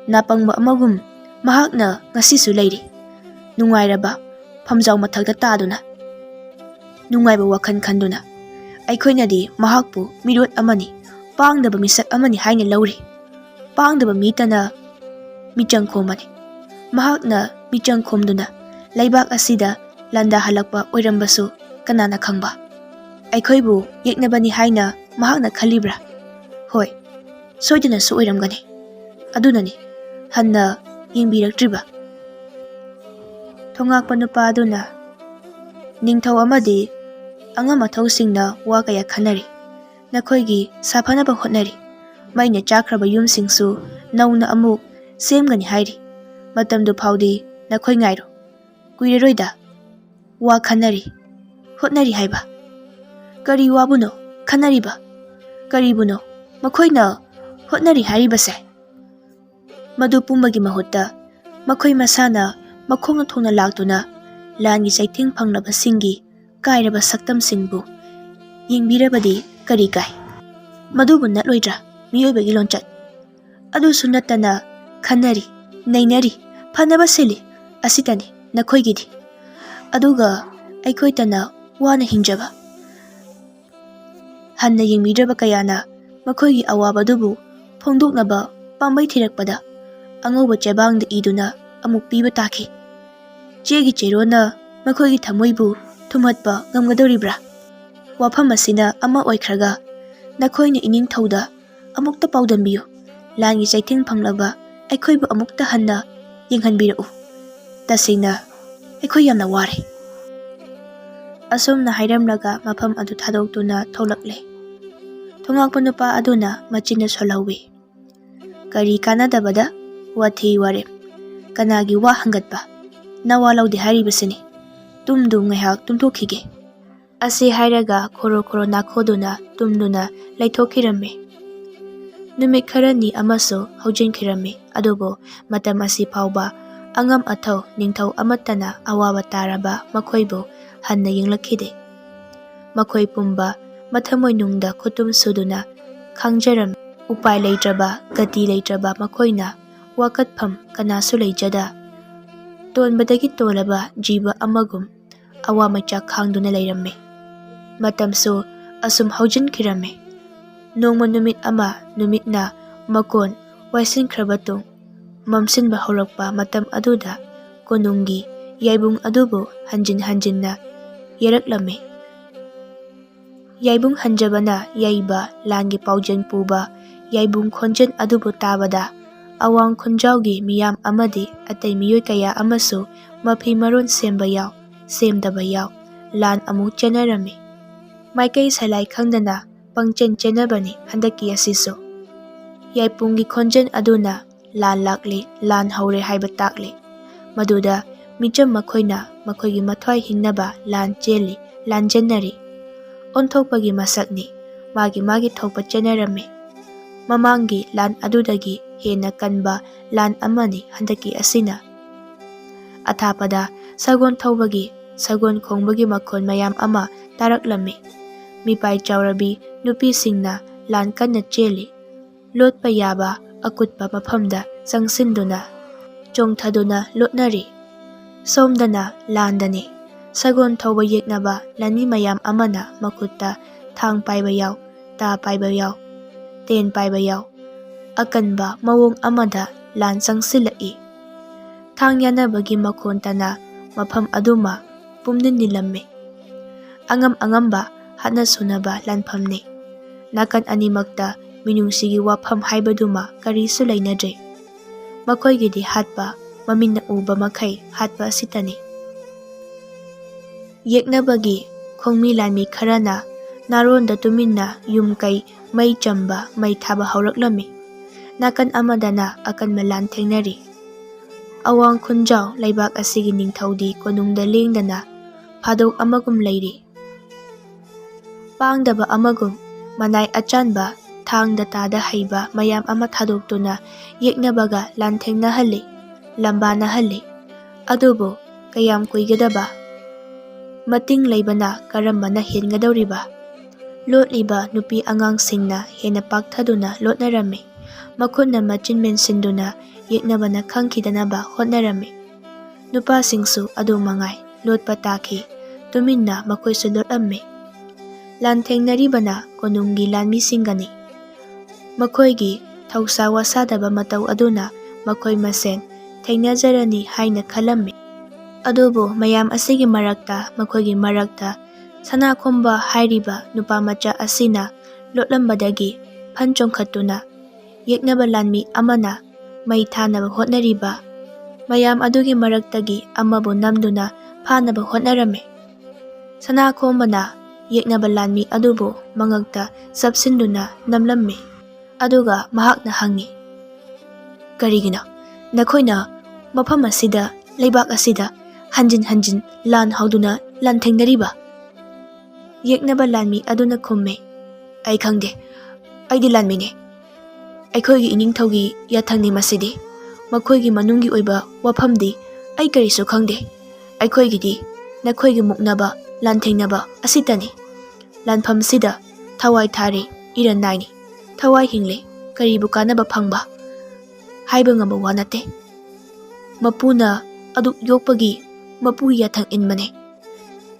Napangba amagum mahakna ngasisu leiri. Nungairaba phamjau mathakta taduna. Nungaiba wakhan khanduna. Aikhoinadi mahakpu mirot amani pangdaba misak amani haina lauri. Pangdaba mitana michang khomani. Mahakna michang khomduna laibak asida landa halakpa oirambasu kanana khangba. Aikhoibu yeknabani haina mahakna khalibra. Hoi, soidana su oiramgani. Adunani hanna yengbiraktriba. Thongakpa nupa aduna ningthau amadi angam athausinna wa kaya khanari. Nakhoigi saphanaba hotnari. Maina chakraba yumsingsu nauna amuk semgani hairi. Matamdu phaudi nakhoi ngairo. Kuireroida wa khanari. Hotnari haiba. Kari wabuno khanariba. Karibuno makhoina hotnari hairibase. Madu pumbagi mahutta makhoi masana makhongna thongna laktuna langi saitheng phanglaba singi kairaba saktam singbu yengbirabadi kari kai. Madubu natloidra miyoibagi lonchat. Adu sunatana khanari nainari phanaba seli asitani nakhoigidi. Aduga aikhoitana wana hingjaba. Hanna yengbidraba kayana makhoigi awabadubu phongdoknaba pambai thirakpada angauba chebangda iduna amuk piba taki. Chegi cherona makhoigi thamoibu thumhatpa ngamgadoribra. Wafam asina ama oikhraga nakhoina ining thauda amukta paudambiyo. Langi saitheng phanglaba aikhoibu amukta hanna yenghanbirau. Tasingna aikhoi yamna ware. Asomna hairamlaga mafam adu thadoktuna tholakle. Thongakpa nupa aduna machina solhawi. Kari kanadabada wathi warem. Kanagi wa hangatpa nawa laudi haribasini. Tumdum ngahak tumthokhige. Asi hairaga khoro khoro nakhoduna tumduna laithokirame. Numit kharani amaso haujinkirame. Adobo matam asi phauba angam athau ningthau amatana awaba taraba makhoibo hanna yenglakhide. Makhoi pumba mathamoi nungda khutum suduna khangjaram. Upai leitraba gati leitraba makhoina wakatpham kanasu leijada. Tonbadagi tolaba jiba amagum awamacha khangduna leiramme. Matamso asum haujinkirame. Nongma numit ama numitna makon waisinkhrabatung mamsinba horakpa matam aduda konungi yaibung adubu hanjinna yeraklame. Yaibung hanjabana yaiba langi paujen puba yaibung khonjen adubu tabada awang khonjaugi miyam amadi atay miyoi kaya amasu mapi maron semba yaw semdaba yaw lan amu chenarami. Maikai salai khangdana pangchen chenabani handaki asiso. Yaipungi khonjen aduna lan lakli lan haure haiba takli. Maduda micham makhoina makhoigi mathwai hingnaba lan cheli lan jennari. Onthokpagi masakni magi thokpa chenarami. Mamangi lan adudagi hena kanba lan amani handaki asina. Athapada sagon thawbagi sagon khongbagi makhon mayam ama taraklami. Mipai chawrabi nupi singna lan kanna cheli. Lotpa yaba akutpa maphamda sangsinduna chongthaduna lotnari. Somdana landani. Sagon thawba yeknaba lani mayam amana makutta thang paiba yaw ta paiba yaw ten paiba yaw. Akanba mawong amada lan sangsilai. Thang yanabagi makhontana mafam aduma pumnin nilamme. Angamba hatna sunaba lanphamni. Nakan animakta minungsigi wafam haibaduma karisu lainadre. Makhoigidi hatpa maminna uba makai hatpa asitani. Yeknabagi khongmi lanmi kharana naronda tuminna yumkai mai chamba mai thaba hauраklami. Nakan amadana akanma lan thengnari. Awang khunjau laibak asigi ningthaudi konungda lengdana phadok amagum leiri. ꯄꯥꯡꯗꯕ ꯑꯃꯒꯨꯝ ꯃꯅꯥꯏ ꯑꯆꯥꯟꯕ ꯊꯥꯡꯗ ꯇꯥꯗ ꯍꯩꯕ ꯃꯌꯥꯝ ꯑꯃ ꯊꯥꯗꯣꯛꯇꯨꯅ ꯌꯦꯛꯅꯕꯒ ꯂꯥꯟꯊꯦꯡꯅꯍꯜꯂꯤ, ꯂꯝꯕꯥꯅꯍꯜꯂꯤ꯫ ꯑꯗꯨꯕꯨ ꯀꯌꯥꯝ ꯀꯨꯏꯒꯗꯕ? ꯃꯇꯤꯡ ꯂꯩꯕꯅ ꯀꯔꯝꯕꯅ ꯍꯦꯟꯒꯗꯧꯔꯤꯕ? ꯂꯣꯠꯂꯤꯕ ꯅꯨꯄꯤ ꯑꯉꯥꯡꯁꯤꯡꯅ ꯍꯦꯟꯅ ꯄꯥꯛꯊꯗꯨꯅ ꯂꯣꯠꯅꯔꯝꯃꯤ꯫ ꯃꯈꯨꯠꯅ ꯃꯆꯤꯟ ꯃꯦꯟꯁꯤꯟꯗꯨꯅ ꯌꯦꯛꯅꯕꯅ ꯈꯪꯈꯤꯗꯅꯕ ꯍꯣꯠꯅꯔꯝꯃꯤ꯫ ꯅꯨꯄꯥꯁꯤꯡꯁꯨ ꯑꯗꯨ ꯃꯉꯥꯏ ꯂꯣꯠꯄ ꯇꯥꯈꯤ, ꯇꯨꯃꯤꯟꯅ ꯃꯈꯣꯏꯁꯨ ꯂꯣꯠꯂꯝꯃꯤ꯫ ꯂꯥꯟꯊꯦꯡꯅꯔꯤꯕꯅ ꯀꯣꯅꯨꯡꯒꯤ ꯂꯥꯟꯃꯤꯁꯤꯡꯒꯅꯤ꯫ ꯃꯈꯣꯏꯒꯤ ꯊꯧꯁꯥ ꯋꯥꯁꯥꯗꯕ ꯃꯇꯧ ꯑꯗꯨꯅ ꯃꯈꯣꯏ ꯃꯁꯦꯟ ꯊꯦꯡꯅꯖꯔꯅꯤ ꯍꯥꯏꯅ ꯈꯜꯂꯝꯃꯤ꯫ ꯑꯗꯨꯕꯨ ꯃꯌꯥꯝ ꯑꯁꯤꯒꯤ ꯃꯔꯛꯇ ꯃꯈꯣꯏꯒꯤ ꯃꯔꯛꯇ ꯁꯅꯥꯈꯣꯝꯕ ꯍꯥꯏꯔꯤꯕ ꯅꯨꯄꯥꯃꯆꯥ ꯑꯁꯤꯅ ꯂꯣꯠꯂꯝꯕꯗꯒꯤ ꯐꯟ ꯆꯣꯡꯈꯠꯇꯨꯅ ꯌꯦꯛꯅꯕ ꯂꯥꯟꯃꯤ ꯑꯃꯅ ꯃꯩ ꯊꯥꯅꯕ ꯍꯣꯠꯅꯔꯤꯕ ꯃꯌꯥꯝ ꯑꯗꯨꯒꯤ ꯃꯔꯛꯇꯒꯤ ꯑꯃꯕꯨ ꯅꯝꯗꯨꯅ ꯐꯥꯅꯕ ꯍꯣꯠꯅꯔꯝꯃꯤ꯫ ꯁꯅꯥꯈꯣꯝꯕꯅ ꯌꯦꯛꯅꯕ ꯂꯥꯟꯃꯤ ꯑꯗꯨꯕꯨ ꯃꯉꯛꯇ ꯆꯞꯁꯤꯟꯗꯨꯅ ꯅꯝꯂꯝꯃꯤ꯫ ꯑꯗꯨꯒ ꯃꯍꯥꯛꯅ ꯍꯪꯉꯤ, "ꯀꯔꯤꯒꯤꯅꯣ ꯅꯈꯣꯏꯅ ꯃꯐꯝ ꯑꯁꯤꯗ, ꯂꯩꯕꯥꯛ ꯑꯁꯤꯗ ꯍꯟꯖꯤꯟ ꯍꯟꯖꯤꯟ ꯂꯥꯟ ꯍꯧꯗꯨꯅ ꯂꯥꯟꯊꯦꯡꯅꯔꯤꯕ?" ꯌꯦꯛꯅꯕ ꯂꯥꯟꯃꯤ ꯑꯗꯨꯅ ꯈꯨꯝꯃꯤ, "ꯑꯩ ꯈꯪꯗꯦ, ꯑꯩꯗꯤ ꯂꯥꯟꯃꯤꯅꯤ꯫ ꯑꯩꯈꯣꯏꯒꯤ ꯏꯅꯤꯡꯊꯧꯒꯤ ꯌꯥꯊꯪꯅꯤ ꯃꯁꯤꯗꯤ꯫ ꯃꯈꯣꯏꯒꯤ ꯃꯅꯨꯡꯒꯤ ꯑꯣꯏꯕ ꯋꯥꯐꯝꯗꯤ ꯑꯩ ꯀꯔꯤꯁꯨ ꯈꯪꯗꯦ꯫ ꯑꯩꯈꯣꯏꯒꯤꯗꯤ ꯅꯈꯣꯏꯒꯤ ꯃꯨꯛꯅꯕ, ꯂꯥꯟꯊꯦꯡꯅꯕ ꯑꯁꯤꯇꯅꯤ꯫ ꯂꯥꯟꯐꯝꯁꯤꯗ ꯊꯋꯥꯏ ꯊꯥꯔꯤ, ꯏꯔꯟ ꯅꯥꯏꯅꯤ, ꯊꯋꯥꯏ ꯍꯤꯡꯂꯤ, ꯀꯔꯤꯕꯨ ꯀꯥꯟꯅꯕ ꯐꯪꯕ? ꯍꯥꯏꯕ ꯉꯝꯕ ꯋꯥ ꯅꯠꯇꯦ꯫ ꯃꯄꯨꯅ ꯑꯗꯨꯛ ꯌꯣꯛꯄꯒꯤ ꯃꯄꯨꯒꯤ ꯌꯥꯊꯪ ꯏꯟꯕꯅꯤ꯫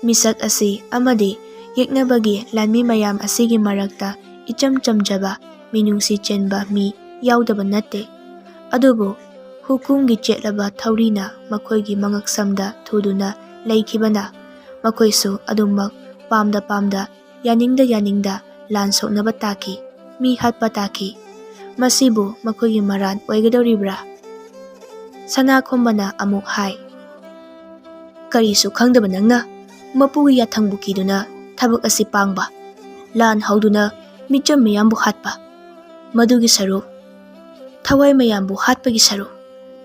ꯃꯤꯁꯛ ꯑꯁꯤ ꯑꯃꯗꯤ ꯌꯦꯛꯅꯕꯒꯤ ꯂꯥꯟꯃꯤ ꯃꯌꯥꯝ ꯑꯁꯤꯒꯤ ꯃꯔꯛꯇ ꯏꯆꯝ ꯆꯝꯖꯕ, ꯃꯤꯅꯨꯡꯁꯤ ꯆꯦꯟꯕ ꯃꯤ ꯌꯥꯎꯗꯕ ꯅꯠꯇꯦ꯫ ꯑꯗꯨꯕꯨ ꯍꯨꯀꯨꯝꯒꯤ ꯆꯦꯠꯂꯕ ꯊꯧꯔꯤꯅ ꯃꯈꯣꯏꯒꯤ ꯃꯉꯛꯁꯝꯗ ꯊꯨꯗꯨꯅ ꯂꯩꯈꯤꯕꯅ ꯃꯈꯣꯏꯁꯨ ꯑꯗꯨꯃꯛ ꯄꯥꯝꯗ ꯄꯥꯝꯗ, ꯌꯥꯅꯤꯡꯗ ꯌꯥꯅꯤꯡꯗ ꯂꯥꯟ ꯁꯣꯛꯅꯕ ꯇꯥꯈꯤ, ꯃꯤ ꯍꯥꯠꯄ ꯇꯥꯈꯤ꯫ ꯃꯁꯤꯕꯨ ꯃꯈꯣꯏꯒꯤ ꯃꯔꯥꯟ ꯑꯣꯏꯒꯗꯧꯔꯤꯕ꯭ꯔꯥ?" ꯁꯅꯥꯈꯣꯝꯕꯅ ꯑꯃꯨꯛ ꯍꯥꯏ, "ꯀꯔꯤꯁꯨ ꯈꯪꯗꯕ ꯅꯪꯅ ꯃꯄꯨꯒꯤ ꯌꯥꯊꯪꯕꯨ ꯀꯤꯗꯨꯅ ꯊꯕꯛ ꯑꯁꯤ ꯄꯥꯡꯕ, ꯂꯥꯟ ꯍꯧꯗꯨꯅ ꯃꯤꯆꯝ ꯃꯤꯌꯥꯝꯕꯨ ꯍꯥꯠꯄ, ꯃꯗꯨꯒꯤ ꯁꯔꯨꯛ ꯊꯋꯥꯏ ꯃꯌꯥꯝꯕꯨ ꯍꯥꯠꯄꯒꯤ ꯁꯔꯨꯛ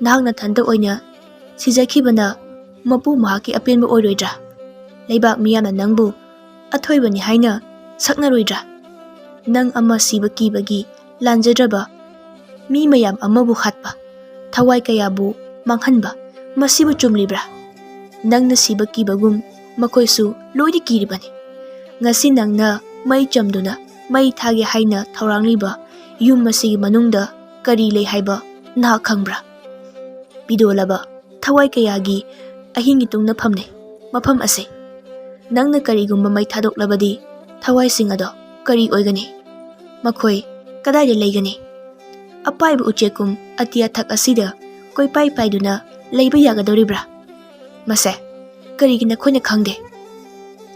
ꯅꯍꯥꯛ ꯅꯊꯟꯇ ꯑꯣꯏꯅ ꯁꯤꯖꯈꯤꯕꯅ ꯃꯄꯨ ꯃꯍꯥꯛꯀꯤ ꯑꯄꯦꯟꯕ ꯑꯣꯏꯔꯣꯏꯗ꯭ꯔꯥ? ꯂꯩꯕꯥꯛ ꯃꯤꯌꯥꯝꯅ ꯅꯪꯕꯨ ꯑꯊꯣꯏꯕꯅꯤ ꯍꯥꯏꯅ ꯁꯛꯅꯔꯣꯏꯗ꯭ꯔꯥ? ꯅꯪ ꯑꯃ ꯁꯤꯕ ꯀꯤꯕꯒꯤ ꯂꯥꯟꯖꯗ꯭ꯔꯕ ꯃꯤ ꯃꯌꯥꯝ ꯑꯃꯕꯨ ꯍꯥꯠꯄ, ꯊꯋꯥꯏ ꯀꯌꯥꯕꯨ ꯃꯥꯡꯍꯟꯕ, ꯃꯁꯤꯕꯨ ꯆꯨꯝꯂꯤꯕ꯭ꯔꯥ? ꯅꯪꯅ ꯁꯤꯕ ꯀꯤꯕꯒꯨꯝ ꯃꯈꯣꯏꯁꯨ ꯂꯣꯏꯅ ꯀꯤꯔꯤꯕꯅꯤ꯫ ꯉꯁꯤ ꯅꯪꯅ ꯃꯩ ꯆꯝꯗꯨꯅ ꯃꯩ ꯊꯥꯒꯦ ꯍꯥꯏꯅ ꯊꯧꯔꯥꯡꯂꯤꯕ ꯌꯨꯝ ꯑꯁꯤꯒꯤ ꯃꯅꯨꯡꯗ ꯀꯔꯤ ꯂꯩ ꯍꯥꯏꯕ ꯅꯍꯥꯛ ꯈꯪꯕ꯭ꯔꯥ? ꯄꯤꯗꯣꯜꯂꯕ ꯊꯋꯥꯏ ꯀꯌꯥꯒꯤ ꯑꯍꯤꯡꯒꯤ ꯇꯨꯝꯅꯐꯝꯅꯤ ꯃꯐꯝ ꯑꯁꯤ꯫ ꯅꯪꯅ ꯀꯔꯤꯒꯨꯝꯕ ꯃꯩ ꯊꯥꯗꯣꯛꯂꯕꯗꯤ ꯊꯋꯥꯏꯁꯤꯡ ꯑꯗꯣ ꯀꯔꯤ ꯑꯣꯏꯒꯅꯤ? ꯃꯈꯣꯏ ꯀꯗꯥꯏꯗ ꯂꯩꯒꯅꯤ? ꯑꯄꯥꯏꯕ ꯎꯆꯦꯛꯀꯨꯝ ꯑꯇꯤꯌꯥꯊꯛ ꯑꯁꯤꯗ ꯀꯣꯏꯄꯥꯏ ꯄꯥꯏꯗꯨꯅ ꯂꯩꯕ ꯌꯥꯒꯗꯧꯔꯤꯕ꯭ꯔꯥ? ꯃꯁꯦ ꯀꯔꯤꯒꯤ ꯅꯈꯣꯏꯅ ꯈꯪꯗꯦ?"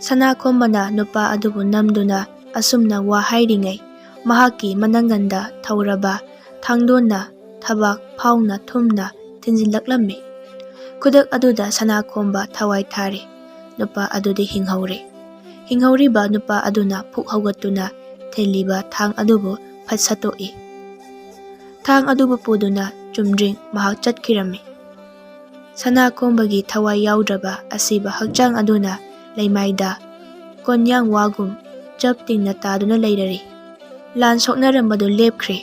ꯁꯅꯥꯈꯣꯝꯕꯅ ꯅꯨꯄꯥ ꯑꯗꯨꯕꯨ ꯅꯝꯗꯨꯅ ꯑꯁꯨꯝꯅ ꯋꯥ ꯍꯥꯏꯔꯤꯉꯩ ꯃꯍꯥꯛꯀꯤ ꯃꯅꯪꯒꯟꯗ ꯊꯧꯔꯕ ꯊꯥꯡꯗꯣꯟꯅ ꯊꯕꯥꯛ ꯐꯥꯎꯅ ꯊꯨꯝꯅ ꯊꯤꯟꯖꯤꯜꯂꯛꯂꯝꯃꯤ꯫ ꯈꯨꯗꯛ ꯑꯗꯨꯗ ꯁꯅꯥꯈꯣꯝꯕ ꯊꯋꯥꯏ ꯊꯥꯔꯤ꯫ ꯅꯨꯄꯥ ꯑꯗꯨꯗꯤ ꯍꯤꯡꯍꯧꯔꯦ꯫ ꯍꯤꯡꯍꯧꯔꯤꯕ ꯅꯨꯄꯥ ꯑꯗꯨꯅ ꯄꯨꯛ ꯍꯧꯒꯠꯇꯨꯅ ꯊꯤꯜꯂꯤꯕ ꯊꯥꯡ ꯑꯗꯨꯕꯨ ꯐꯠ ꯁꯠꯇꯣꯛꯏ꯫ ꯊꯥꯡ ꯑꯗꯨꯕꯨ ꯄꯨꯗꯨꯅ ꯆꯨꯝꯗ꯭ꯔꯤꯡ ꯃꯍꯥꯛ ꯆꯠꯈꯤꯔꯝꯃꯤ꯫ ꯁꯅꯥꯈꯣꯝꯕꯒꯤ ꯊꯋꯥꯏ ꯌꯥꯎꯗ꯭ꯔꯕ ꯑꯁꯤꯕ ꯍꯛꯆꯥꯡ ꯑꯗꯨꯅ ꯂꯩꯃꯥꯏꯗ ꯀꯣꯟꯌꯥꯡ ꯋꯥꯒꯨꯝ ꯆꯞ ꯇꯤꯡꯅ ꯇꯥꯗꯨꯅ ꯂꯩꯔꯔꯤ꯫ ꯂꯥꯟ ꯁꯣꯛꯅꯔꯝꯕꯗꯨ ꯂꯦꯞꯈ꯭ꯔꯦ꯫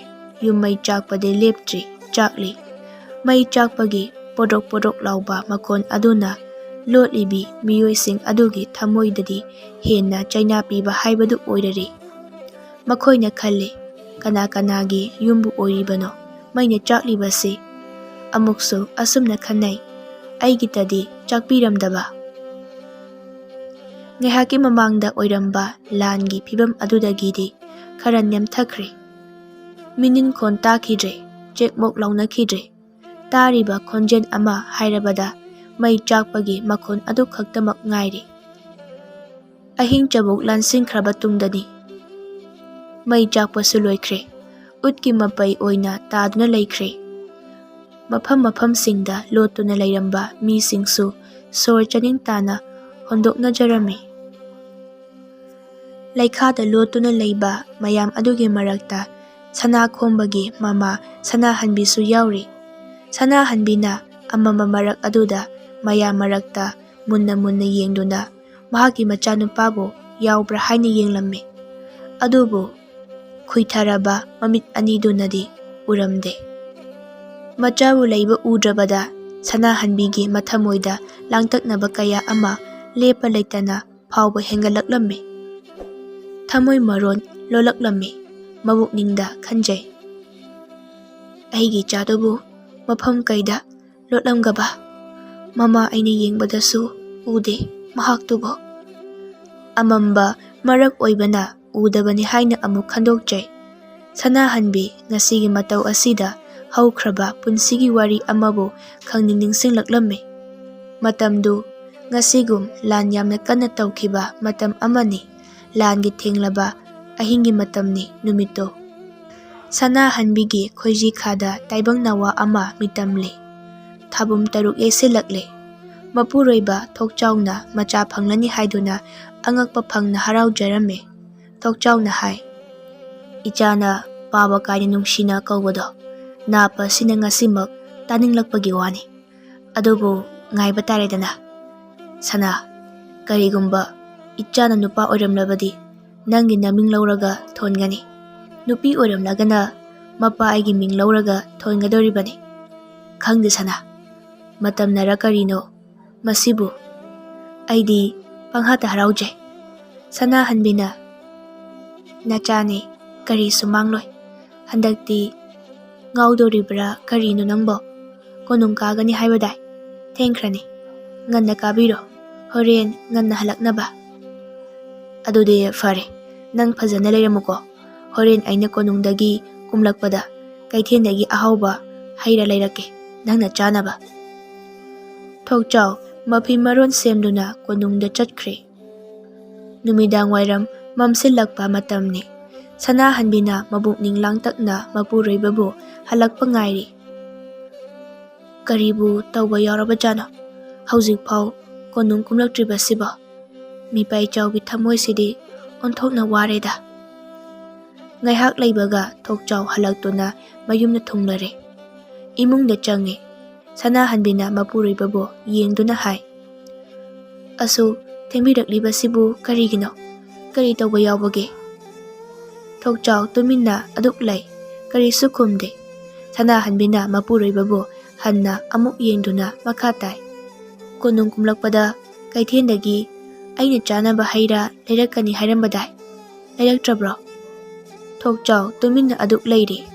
ꯌꯨꯝ ꯃꯩ ꯆꯥꯛꯄꯗꯤ ꯂꯦꯞꯇ꯭ꯔꯤ, ꯆꯥꯛꯂꯤ꯫ ꯃꯩ ꯆꯥꯛꯄꯒꯤ ꯄꯣꯗ꯭ꯔꯣꯛ ꯄꯣꯗ꯭ꯔꯣꯛ ꯂꯥꯎꯕ ꯃꯈꯣꯟ ꯑꯗꯨꯅ ꯂꯣꯠꯂꯤꯕꯤ ꯃꯤꯑꯣꯏꯁꯤꯡ ꯑꯗꯨꯒꯤ ꯊꯃꯣꯏꯗꯗꯤ ꯍꯦꯟꯅ ꯆꯩꯅꯥ ꯄꯤꯕ ꯍꯥꯏꯕꯗꯨ ꯑꯣꯏꯔꯔꯤ꯫ ꯃꯈꯣꯏꯅ ꯈꯜꯂꯤ, ꯀꯅꯥ ꯀꯅꯥꯒꯤ ꯌꯨꯝꯕꯨ ꯑꯣꯏꯔꯤꯕꯅꯣ ꯃꯩꯅ ꯆꯥꯛꯂꯤꯕꯁꯤ? ꯑꯃꯨꯛꯁꯨ ꯑꯁꯨꯝꯅ ꯈꯟꯅꯩ, ꯑꯩꯒꯤꯇꯗꯤ ꯆꯥꯛꯄꯤꯔꯝꯗꯕ? ꯉꯥꯏꯍꯥꯛꯀꯤ ꯃꯃꯥꯡꯗ ꯑꯣꯏꯔꯝꯕ ꯂꯥꯟꯒꯤ ꯐꯤꯚꯝ ꯑꯗꯨꯗꯒꯤꯗꯤ ꯈꯔ ꯅꯦꯝꯊꯈ꯭ꯔꯦ꯫ ꯃꯤꯅꯤꯟꯈꯣꯟ ꯇꯥꯈꯤꯗ꯭ꯔꯦ, ꯆꯦꯛꯃꯣꯛ ꯂꯥꯎꯅꯈꯤꯗ꯭ꯔꯦ꯫ ꯇꯥꯔꯤꯕ ꯈꯣꯟꯖꯦꯜ ꯑꯃ ꯍꯥꯏꯔꯕꯗ ꯃꯩ ꯆꯥꯛꯄꯒꯤ ꯃꯈꯣꯟ ꯑꯗꯨ ꯈꯛꯇꯃꯛ ꯉꯥꯏꯔꯤ꯫ ꯑꯍꯤꯡ ꯆꯕꯨꯛ ꯂꯥꯟꯁꯤꯟꯈ꯭ꯔꯕ ꯇꯨꯡꯗꯅꯤ꯫ ꯃꯩ ꯆꯥꯛꯄꯁꯨ ꯂꯣꯏꯈ꯭ꯔꯦ꯫ ꯎꯠꯀꯤ ꯃꯄꯩ ꯑꯣꯏꯅ ꯇꯥꯗꯨꯅ ꯂꯩꯈ꯭ꯔꯦ꯫ ꯃꯐꯝ ꯃꯐꯝꯁꯤꯡꯗ ꯂꯣꯠꯇꯨꯅ ꯂꯩꯔꯝꯕ ꯃꯤꯁꯤꯡꯁꯨ ꯁꯣꯔ ꯆꯥꯅꯤꯡ ꯇꯥꯅ ꯍꯣꯟꯗꯣꯛꯅꯖꯔꯝꯃꯤ꯫ ꯂꯩꯈꯥꯗ ꯂꯣꯠꯇꯨꯅ ꯂꯩꯕ ꯃꯌꯥꯝ ꯑꯗꯨꯒꯤ ꯃꯔꯛꯇ ꯁꯅꯥꯈꯣꯝꯕꯒꯤ ꯃꯃꯥ ꯁꯅꯥꯍꯟꯕꯤꯁꯨ ꯌꯥꯎꯔꯤ꯫ ꯁꯅꯥꯍꯟꯕꯤꯅ ꯑꯃꯝꯕ ꯃꯔꯛ ꯑꯗꯨꯗ ꯃꯌꯥꯝ ꯃꯔꯛꯇ ꯃꯨꯟꯅ ꯃꯨꯟꯅ ꯌꯦꯡꯗꯨꯅ ꯃꯍꯥꯛꯀꯤ ꯃꯆꯥꯅꯨꯄꯥꯕꯨ ꯌꯥꯎꯕ꯭ꯔꯥ ꯍꯥꯏꯅ ꯌꯦꯡꯂꯝꯃꯤ, ꯑꯗꯨꯕꯨ ꯈꯨꯏꯊꯔꯕ ꯃꯃꯤꯠ ꯑꯅꯤꯗꯨꯅꯗꯤ ꯎꯔꯝꯗꯦ꯫ ꯃꯆꯥꯕꯨ ꯂꯩꯕ ꯎꯗ꯭ꯔꯕꯗ ꯁꯅꯥꯍꯟꯕꯤꯒꯤ ꯃꯊꯃꯣꯏꯗ ꯂꯥꯡꯇꯛꯅꯕ ꯀꯌꯥ ꯑꯃ ꯂꯦꯞꯄ ꯂꯩꯇꯅ ꯐꯥꯎꯕ ꯍꯦꯟꯒꯠꯂꯛꯂꯝꯃꯤ꯫ ꯊꯃꯣꯏ ꯃꯔꯣꯟ ꯂꯣꯜꯂꯛꯂꯝꯃꯤ, ꯃꯕꯨꯛꯅꯤꯡꯗ ꯈꯟꯖꯩ, ꯑꯩꯒꯤ ꯏꯆꯥꯗꯨꯕꯨ ꯃꯐꯝ ꯀꯩꯗ ꯂꯣꯠꯂꯝꯒꯕ? ꯃꯃꯥ ꯑꯩꯅ ꯌꯦꯡꯕꯗꯁꯨ ꯎꯗꯦ ꯃꯍꯥꯛꯇꯨꯕꯨ꯫ ꯑꯃꯝꯕ ꯃꯔꯛ ꯑꯣꯏꯕꯅ ꯎꯗꯕꯅꯤ ꯍꯥꯏꯅ ꯑꯃꯨꯛ ꯈꯟꯗꯣꯛꯆꯩ꯫ ꯁꯅꯥꯍꯟꯕꯤ ꯉꯁꯤꯒꯤ ꯃꯇꯧ ꯑꯁꯤꯗ ꯍꯧꯈ꯭ꯔꯕ ꯄꯨꯟꯁꯤꯒꯤ ꯋꯥꯔꯤ ꯑꯃꯕꯨ ꯈꯪꯅꯤꯡ ꯅꯤꯡꯁꯤꯡꯂꯛꯂꯝꯃꯤ꯫ ꯃꯇꯝꯗꯨ ꯉꯁꯤꯒꯨꯝ ꯂꯥꯟ ꯌꯥꯝꯅ ꯀꯟꯅ ꯇꯧꯈꯤꯕ ꯃꯇꯝ ꯑꯃꯅꯤ꯫ ꯂꯥꯟꯒꯤ ꯊꯦꯡꯂꯕ ꯑꯍꯤꯡꯒꯤ ꯃꯇꯝꯅꯤ ꯅꯨꯃꯤꯠꯇꯨ꯫ ꯁꯅꯥꯍꯟꯕꯤꯒꯤ ꯈꯣꯏꯖꯤ-ꯈꯥꯗ ꯇꯥꯏꯕꯪ ꯅꯋꯥ ꯑꯃ ꯃꯤꯇꯝꯂꯤ꯫ ꯊꯥꯕꯨꯝ 6 ꯌꯩꯁꯤꯜꯂꯛꯂꯤ꯫ ꯃꯄꯨꯔꯣꯏꯕ ꯊꯣꯛꯆꯥꯎꯅ ꯃꯆꯥ ꯐꯪꯂꯅꯤ ꯍꯥꯏꯗꯨꯅ ꯑꯉꯛꯄ ꯐꯪꯅ ꯍꯔꯥꯎꯖꯔꯝꯃꯤ꯫ ꯊꯣꯛꯆꯥꯎꯅ ꯍꯥꯏ, ꯏꯆꯥꯅ ꯄꯥꯕ ꯀꯥꯏꯅ ꯅꯨꯡꯁꯤꯅ ꯀꯧꯕꯗꯣ ꯅꯥꯞꯄ ꯑꯁꯤꯅ ꯉꯁꯤꯃꯛ ꯇꯥꯅꯤꯡꯂꯛꯄꯒꯤ ꯋꯥꯅꯤ꯫ ꯑꯗꯨꯕꯨ ꯉꯥꯏꯕ ꯇꯥꯔꯦꯗꯅ꯫ ꯁꯅꯥ, ꯀꯔꯤꯒꯨꯝꯕ ꯏꯆꯥꯅ ꯅꯨꯄꯥ ꯑꯣꯏꯔꯝꯂꯕꯗꯤ ꯅꯪꯒꯤ ꯅꯃꯤꯡ ꯂꯧꯔꯒ ꯊꯣꯟꯒꯅꯤ, ꯅꯨꯄꯤ ꯑꯣꯏꯔꯝꯂꯒꯅ ꯃꯄꯥ ꯑꯩꯒꯤ ꯃꯤꯡ ꯂꯧꯔꯒ ꯊꯣꯟꯒꯗꯧꯔꯤꯕꯅꯤ꯫ ꯈꯪꯗꯦ ꯁꯅꯥ, ꯃꯇꯝꯅꯔ ꯀꯔꯤꯅꯣ ꯃꯁꯤꯕꯨ ꯑꯩꯗꯤ ꯄꯪꯍꯥꯇ ꯍꯔꯥꯎꯖꯩ꯫ ꯁꯅꯥꯍꯟꯕꯤꯅ, ꯅꯆꯥꯅꯤ, ꯀꯔꯤꯁꯨ ꯃꯥꯡꯂꯣꯏ꯫ ꯍꯟꯗꯛꯇꯤ ꯉꯥꯎꯗꯣꯔꯤꯕ꯭ꯔꯥ ꯀꯔꯤꯅꯣ ꯅꯪꯕꯣ? ꯀꯣꯅꯨꯡ ꯀꯥꯒꯅꯤ ꯍꯥꯏꯕꯗꯥꯏ? ꯊꯦꯡꯈ꯭ꯔꯅꯤ, ꯉꯟꯅ ꯀꯥꯕꯤꯔꯣ, ꯍꯣꯔꯦꯟ ꯉꯟꯅ ꯍꯜꯂꯛꯅꯕ꯫ ꯑꯗꯨꯗꯤ ꯐꯔꯦ, ꯅꯪ ꯐꯖꯅ ꯂꯩꯔꯝꯃꯨꯀꯣ꯫ ꯍꯣꯔꯦꯟ ꯑꯩꯅ ꯀꯣꯅꯨꯡꯗꯒꯤ ꯀꯨꯝꯂꯛꯄꯗ ꯀꯩꯊꯦꯜꯗꯒꯤ ꯑꯍꯥꯎꯕ ꯍꯩꯔ ꯂꯩꯔꯛꯀꯦ ꯅꯪꯅ ꯆꯥꯅꯕ꯫ ꯊꯣꯛꯆꯥꯎ ꯃꯐꯤ ꯃꯔꯣꯟ ꯁꯦꯝꯗꯨꯅ ꯀꯣꯅꯨꯡꯗ ꯆꯠꯈ꯭ꯔꯦ꯫ ꯅꯨꯃꯤꯗꯥꯡꯋꯥꯏꯔꯝ ꯃꯝꯁꯤꯜꯂꯛꯄ ꯃꯇꯝꯅꯤ꯫ ꯁꯅꯥꯍꯟꯕꯤꯅ ꯃꯕꯨꯛꯅꯤꯡ ꯂꯥꯡꯇꯛꯅ ꯃꯄꯨꯔꯣꯏꯕꯕꯨ ꯍꯜꯂꯛꯄ ꯉꯥꯏꯔꯤ꯫ ꯀꯔꯤꯕꯨ ꯇꯧꯕ ꯌꯥꯎꯔꯕꯖꯥꯠꯅꯣ ꯍꯧꯖꯤꯛꯐꯥꯎ ꯀꯣꯅꯨꯡ ꯀꯨꯝꯂꯛꯇ꯭ꯔꯤꯕꯁꯤꯕꯣ? ꯃꯤꯄꯥꯏꯆꯥꯎꯒꯤ ꯊꯃꯣꯏꯁꯤꯗꯤ ꯑꯣꯟꯊꯣꯛꯅ ꯋꯥꯔꯦꯗ꯫ ꯉꯥꯏꯍꯥꯛ ꯂꯩꯕꯒ ꯊꯣꯛꯆꯥꯎ ꯍꯜꯂꯛꯇꯨꯅ ꯃꯌꯨꯝꯗ ꯊꯨꯡꯂꯔꯦ꯫ ꯏꯃꯨꯡꯗ ꯆꯪꯉꯤ꯫ ꯁꯅꯥꯍꯟꯕꯤꯅ ꯃꯄꯨꯔꯣꯏꯕꯕꯨ ꯌꯦꯡꯗꯨꯅ ꯍꯥꯏ, ꯑꯁꯨꯛ ꯊꯦꯡꯕꯤꯔꯛꯂꯤꯕꯁꯤꯕꯨ ꯀꯔꯤꯒꯤꯅꯣ? ꯀꯔꯤ ꯇꯧꯕ ꯌꯥꯎꯕꯒꯦ? ꯊꯣꯛꯆꯥꯎ ꯇꯨꯃꯤꯟꯅ ꯑꯗꯨꯛ ꯂꯩ, ꯀꯔꯤꯁꯨ ꯈꯨꯝꯗꯦ꯫ ꯁꯅꯥꯍꯟꯕꯤꯅ ꯃꯄꯨꯔꯣꯏꯕꯕꯨ ꯍꯟꯅ ꯑꯃꯨꯛ ꯌꯦꯡꯗꯨꯅ ꯃꯈꯥ ꯇꯥꯏ, ꯀꯣꯅꯨꯡ ꯀꯨꯝꯂꯛꯄꯗ ꯀꯩꯊꯦꯜꯗꯒꯤ ꯑꯩꯅ ꯆꯥꯅꯕ ꯍꯩꯔꯥ ꯂꯩꯔꯛꯀꯅꯤ ꯍꯥꯏꯔꯝꯕꯗꯥꯏ, ꯂꯩꯔꯛꯇ꯭ꯔꯕ꯭ꯔꯣ? ꯊꯣꯛꯆꯥꯎ ꯇꯨꯃꯤꯟꯅ ꯑꯗꯨꯛ ꯂꯩꯔꯤ꯫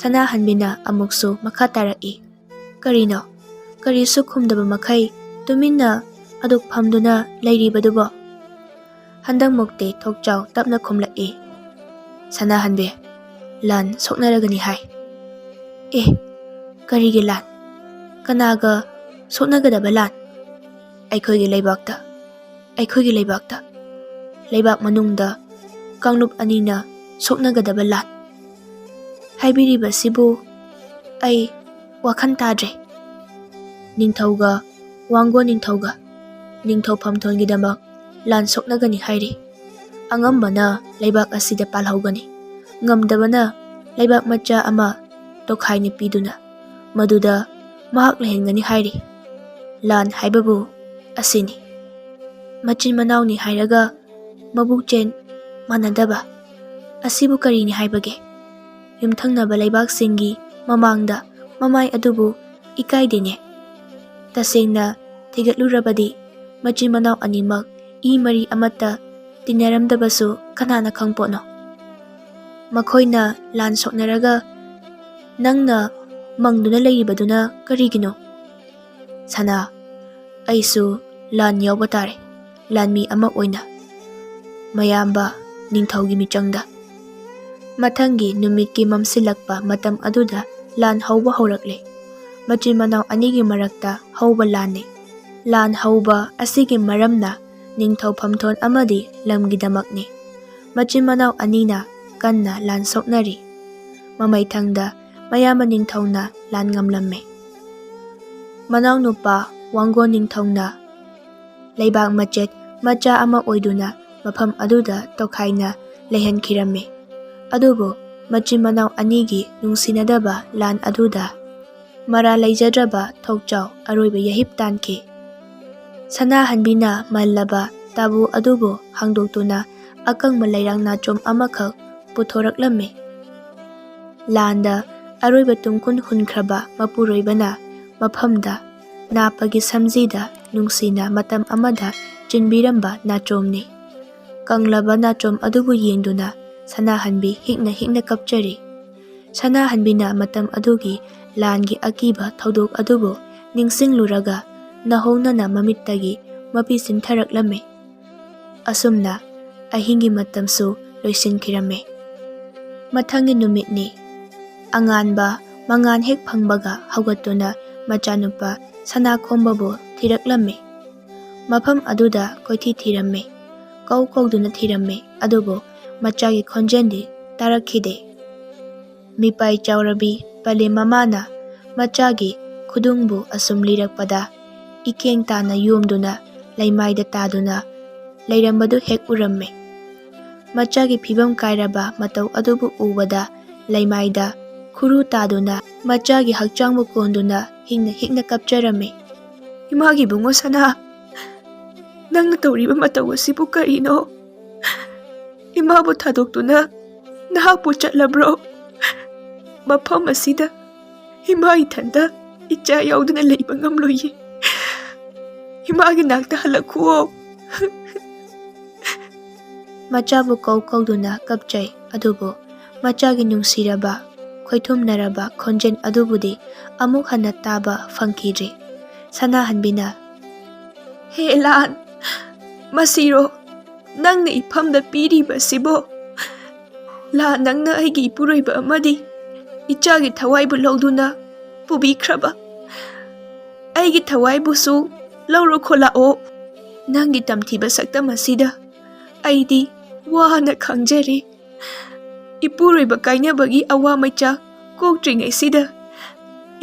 ꯁꯅꯥꯍꯟꯕꯤꯅ ꯑꯃꯨꯛꯁꯨ ꯃꯈꯥ ꯇꯥꯔꯛꯏ, ꯀꯔꯤꯅꯣ? ꯀꯔꯤꯁꯨ ꯈꯨꯝꯗꯕ ꯃꯈꯩ ꯇꯨꯃꯤꯟꯅ ꯑꯗꯨꯛ ꯐꯝꯗꯨꯅ ꯂꯩꯔꯤꯕꯗꯨꯕꯣ? ꯍꯟꯗꯛꯃꯨꯛꯇꯤ ꯊꯣꯛꯆꯥꯎ ꯇꯞꯅ ꯈꯨꯝꯂꯛꯏ, ꯁꯅꯥꯍꯟꯕꯤ, ꯂꯥꯟ ꯁꯣꯛꯅꯔꯒꯅꯤ ꯍꯥꯏ꯫ ꯑꯦ, ꯀꯔꯤꯒꯤ ꯂꯥꯟ? ꯀꯅꯥꯒ ꯁꯣꯛꯅꯒꯗꯕ ꯂꯥꯟ? ꯑꯩꯈꯣꯏꯒꯤ ꯂꯩꯕꯥꯛꯇ, ꯑꯩꯈꯣꯏꯒꯤ ꯂꯩꯕꯥꯛꯇ, ꯂꯩꯕꯥꯛ ꯃꯅꯨꯡꯗ ꯀꯥꯡꯂꯨꯞ ꯑꯅꯤꯅ ꯁꯣꯛꯅꯒꯗꯕ ꯂꯥꯟ ꯍꯥꯏꯕꯤꯔꯤꯕꯁꯤꯕꯨ ꯑꯩ ꯋꯥꯈꯟ ꯇꯥꯗ꯭ꯔꯦ꯫ ꯅꯤꯡꯊꯧꯒ ꯋꯥꯡꯒꯣꯟ ꯅꯤꯡꯊꯧꯒ ꯅꯤꯡꯊꯧ ꯐꯝꯊꯣꯟꯒꯤꯗꯃꯛ ꯂꯥꯟ ꯁꯣꯛꯅꯒꯅꯤ ꯍꯥꯏꯔꯤ꯫ ꯑꯉꯝꯕꯅ ꯂꯩꯕꯥꯛ ꯑꯁꯤꯗ ꯄꯥꯜꯍꯧꯒꯅꯤ, ꯉꯝꯗꯕꯅ ꯂꯩꯕꯥꯛ ꯃꯆꯥ ꯑꯃ ꯇꯣꯈꯥꯏꯅ ꯄꯤꯗꯨꯅ ꯃꯗꯨꯗ ꯃꯍꯥꯛ ꯂꯩꯍꯟꯒꯅꯤ ꯍꯥꯏꯔꯤ꯫ ꯂꯥꯟ ꯍꯥꯏꯕꯕꯨ ꯑꯁꯤꯅꯤ꯫ ꯃꯆꯤꯟ ꯃꯅꯥꯎꯅꯤ ꯍꯥꯏꯔꯒ ꯃꯕꯨꯛꯆꯦꯜ ꯃꯥꯟꯅꯗꯕ ꯑꯁꯤꯕꯨ ꯀꯔꯤꯅꯤ ꯍꯥꯏꯕꯒꯦ? ꯌꯨꯝꯊꯪꯅꯕ ꯂꯩꯕꯥꯛꯁꯤꯡꯒꯤ ꯃꯃꯥꯡꯗ ꯃꯃꯥꯏ ꯑꯗꯨꯕꯨ ꯏꯀꯥꯏꯗꯦꯅꯦ꯫ ꯇꯁꯦꯡꯅ ꯊꯤꯒꯠꯂꯨꯔꯕꯗꯤ ꯃꯆꯤꯟ ꯃꯅꯥꯎ ꯑꯅꯤꯃꯛ ꯏ ꯃꯔꯤ ꯑꯃꯠꯇ ꯇꯤꯟꯅꯔꯝꯗꯕꯁꯨ ꯀꯅꯥꯅ ꯈꯪꯄꯣꯠꯅꯣ? ꯃꯈꯣꯏꯅ ꯂꯥꯟ ꯁꯣꯛꯅꯔꯒ ꯅꯪꯅ ꯃꯪꯗꯨꯅ ꯂꯩꯔꯤꯕꯗꯨꯅ ꯀꯔꯤꯒꯤꯅꯣ? ꯁꯅꯥ, ꯑꯩꯁꯨ ꯂꯥꯟ ꯌꯥꯎꯕ ꯇꯥꯔꯦ, ꯂꯥꯟꯃꯤ ꯑꯃ ꯑꯣꯏꯅ, ꯃꯌꯥꯝꯕ ꯅꯤꯡꯊꯧꯒꯤ ꯃꯤꯆꯪꯗ꯫ ꯃꯊꯪꯒꯤ ꯅꯨꯃꯤꯠꯀꯤ ꯃꯝꯁꯤꯜꯂꯛꯄ ꯃꯇꯝ ꯑꯗꯨꯗ ꯂꯥꯟ ꯍꯧꯕ ꯍꯧꯔꯛꯂꯦ꯫ ꯃꯆꯤꯟ ꯃꯅꯥꯎ ꯑꯅꯤꯒꯤ ꯃꯔꯛꯇ ꯍꯧꯕ ꯂꯥꯟꯅꯤ꯫ ꯂꯥꯟ ꯍꯧꯕ ꯑꯁꯤꯒꯤ ꯃꯔꯝꯅ ꯅꯤꯡꯊꯧ ꯐꯝꯊꯣꯟ ꯑꯃꯗꯤ ꯂꯝꯒꯤꯗꯃꯛꯅꯤ꯫ ꯃꯆꯤन ꯃꯅꯥꯎ ꯑꯅꯤꯅ ꯀꯟꯅ ꯂꯥꯟ ꯁꯣꯛꯅꯔꯤ꯫ ꯃꯃꯩꯊꯪꯗ ꯃꯌꯥꯝꯕ ꯅꯤꯡꯊꯧꯅ ꯂꯥꯟ ꯉꯝꯂꯝꯃꯤ꯫ ꯃꯅꯥꯎꯅꯨꯄꯥ ꯋꯥꯡꯒꯣꯟ ꯅꯤꯡꯊꯧꯅ ꯂꯩꯕꯥꯛ ꯃꯆꯦꯠ ꯃꯆꯥ ꯑꯃ ꯑꯣꯏꯗꯨꯅ ꯃꯐꯝ ꯑꯗꯨꯗ ꯇꯣꯈꯥꯏꯅ ꯂꯩꯍꯟꯈꯤꯔꯝꯃꯤ꯫ ꯑꯗꯨꯕꯨ ꯃꯆꯤꯟ ꯃꯅꯥꯎ ꯑꯅꯤꯒꯤ ꯅꯨꯡꯁꯤꯅꯗꯕ ꯂꯥꯟ ꯑꯗꯨꯗ ꯃꯔꯥꯜ ꯂꯩꯖꯗ꯭ꯔꯕ ꯊꯣꯛꯆꯥꯎ ꯑꯔꯣꯏꯕ ꯌꯥꯍꯤꯞ ꯇꯥꯟꯈꯤ꯫ ꯁꯅꯥꯍꯟꯕꯤꯅ ꯃꯜꯂꯕ ꯇꯥꯕꯨ ꯑꯗꯨꯕꯨ ꯍꯥꯡꯗꯣꯛꯇꯨꯅ ꯑꯀꯪꯕ ꯂꯩꯔꯥꯡ ꯅꯥꯆꯣꯝ ꯑꯃꯈꯛ ꯄꯨꯊꯣꯔꯛꯂꯝꯃꯤ꯫ ꯂꯥꯟꯗ ꯑꯔꯣꯏꯕ ꯇꯨꯡꯀꯨꯟ ꯍꯨꯟꯈ꯭ꯔꯕ ꯃꯄꯨꯔꯣꯏꯕꯅ ꯃꯐꯝꯗ ꯅꯥꯞꯄꯒꯤ ꯁꯝꯖꯤꯗ ꯅꯨꯡꯁꯤꯅ ꯃꯇꯝ ꯑꯃꯗ ꯆꯤꯟꯕꯤꯔꯝꯕ ꯅꯥꯆꯣꯝꯅꯤ꯫ ꯀꯪꯂꯕ ꯅꯥꯆꯣꯝ ꯑꯗꯨꯕꯨ ꯌꯦꯡꯗꯨꯅ ꯁꯅꯥꯍꯟꯕꯤ ꯍꯤꯛꯅ ꯍꯤꯛꯅ ꯀꯞꯆꯔꯤ꯫ ꯁꯅꯥꯍꯟꯕꯤꯅ ꯃꯇꯝ ꯑꯗꯨꯒꯤ ꯂꯥꯟꯒꯤ ꯑꯀꯤꯕ ꯊꯧꯗꯣꯛ ꯑꯗꯨꯕꯨ ꯅꯤꯡꯁꯤꯡꯂꯨꯔꯒ ꯅꯍꯧꯅꯅ ꯃꯃꯤꯠꯇꯒꯤ ꯃꯄꯤ ꯆꯤꯟꯊꯔꯛꯂꯝꯃꯤ꯫ ꯑꯁꯨꯝꯅ ꯑꯍꯤꯡꯒꯤ ꯃꯇꯝꯁꯨ ꯂꯣꯏꯁꯤꯟꯈꯤꯔꯝꯃꯤ꯫ ꯃꯊꯪꯒꯤ ꯅꯨꯃꯤꯠꯅꯤ꯫ ꯑꯉꯥꯟꯕ ꯃꯉꯥꯟ ꯍꯦꯛ ꯐꯪꯕꯒ ꯍꯧꯒꯠꯇꯨꯅ ꯃꯆꯥꯅꯨꯄꯥ ꯁꯅꯥꯈꯣꯡꯕꯕꯨ ꯊꯤꯔꯛꯂꯝꯃꯤ꯫ ꯃꯐꯝ ꯑꯗꯨꯗ ꯀꯣꯏꯊꯤ ꯊꯤꯔꯝꯃꯤ, ꯀꯧꯗꯨꯅ ꯊꯤꯔꯝꯃꯤ, ꯑꯗꯨꯕꯨ ꯃꯆꯥꯒꯤ ꯈꯣꯟꯖꯦꯜꯗꯤ ꯇꯥꯔꯛꯈꯤꯗꯦ꯫ ꯃꯤꯄꯥꯏ ꯆꯥꯎꯔꯕꯤ ꯄꯂꯦꯝ ꯃꯃꯥꯅ ꯃꯆꯥꯒꯤ ꯈꯨꯗꯨꯡꯕꯨ ꯑꯁꯨꯝ ꯂꯤꯔꯛꯄꯗ ꯏꯀꯦꯡ ꯇꯥꯅ ꯌꯣꯝꯗꯨꯅ ꯂꯩꯃꯥꯏꯗ ꯇꯥꯗꯨꯅ ꯂꯩꯔꯝꯕꯗꯨ ꯍꯦꯛ ꯎꯔꯝꯃꯤ꯫ ꯃꯆꯥꯒꯤ ꯐꯤꯕꯝ ꯀꯥꯏꯔꯕ ꯃꯇꯧ ꯑꯗꯨꯕꯨ ꯎꯕꯗ ꯂꯩꯃꯥꯏꯗ ꯈꯨꯔꯨ ꯇꯥꯗꯨꯅ ꯃꯆꯥꯒꯤ ꯍꯛꯆꯥꯡꯕꯨ ꯀꯣꯟꯗꯨꯅ ꯍꯤꯛꯅ ꯍꯤꯛꯅ ꯀꯞꯆꯔꯝꯃꯤ꯫ "ꯏꯃꯥꯒꯤ ꯕꯨꯡꯉꯣ ꯁꯅꯥ, ꯅꯪꯅ ꯇꯧꯔꯤꯕ ꯃꯇꯧ ꯑꯁꯤꯕꯨ ꯀꯔꯤꯅꯣ? ꯏꯃꯥꯕꯨ ꯊꯥꯗꯣꯛꯇꯨꯅ ꯅꯍꯥꯛꯄꯨ ꯆꯠꯂꯕ꯭ꯔꯣ? ꯃꯐꯝ ꯑꯁꯤꯗ ꯏꯃꯥ ꯏꯊꯟꯇ ꯏꯆꯥ ꯌꯥꯎꯗꯨꯅ ꯂꯩꯕ ꯉꯝꯂꯣꯏꯌꯦ꯫ ꯏꯃꯥꯒꯤ ꯅꯥꯛꯇ ꯍꯜꯂꯛꯈꯨꯑꯣ." ꯃꯆꯥꯕꯨ ꯀꯧꯗꯨꯅ ꯀꯞꯆꯩ, ꯑꯗꯨꯕꯨ ꯃꯆꯥꯒꯤ ꯅꯨꯡꯁꯤꯔꯕ ꯈꯣꯏꯊꯨꯝꯅꯔꯕ ꯈꯣꯟꯖꯦꯜ ꯑꯗꯨꯕꯨꯗꯤ ꯑꯃꯨꯛ ꯍꯟꯅ ꯇꯥꯕ ꯐꯪꯈꯤꯗ꯭ꯔꯦ꯫ ꯁꯅꯥꯍꯟꯕꯤꯅ "ꯍꯦ ꯂꯥꯟ, ꯃꯁꯤꯔꯣ ꯅꯪꯅ ꯏꯐꯝꯗ ꯄꯤꯔꯤꯕꯁꯤꯕꯣ? ꯂꯥꯟ, ꯅꯪꯅ ꯑꯩꯒꯤ ꯏꯄꯨꯔꯣꯏꯕ ꯑꯃꯗꯤ ꯏꯆꯥꯒꯤ ꯊꯋꯥꯏꯕꯨ ꯂꯧꯗꯨꯅ ꯄꯨꯕꯤꯈ꯭ꯔꯕ? ꯑꯩꯒꯤ ꯊꯋꯥꯏꯕꯨꯁꯨ ꯂꯧꯔꯣꯈꯣ ꯂꯥꯛꯑꯣ꯫ ꯅꯪꯒꯤ ꯇꯝꯊꯤꯕ ꯁꯛꯇꯝ ꯑꯁꯤꯗ ꯑꯩꯗꯤ ꯋꯥꯅ ꯈꯥꯡꯖꯔꯤ꯫ ꯏꯄꯨꯔꯣꯏꯕ ꯀꯥꯏꯅꯕꯒꯤ ꯑꯋꯥ ꯃꯩꯆꯥꯛ ꯀꯣꯛꯇ꯭ꯔꯤꯉꯩꯁꯤꯗ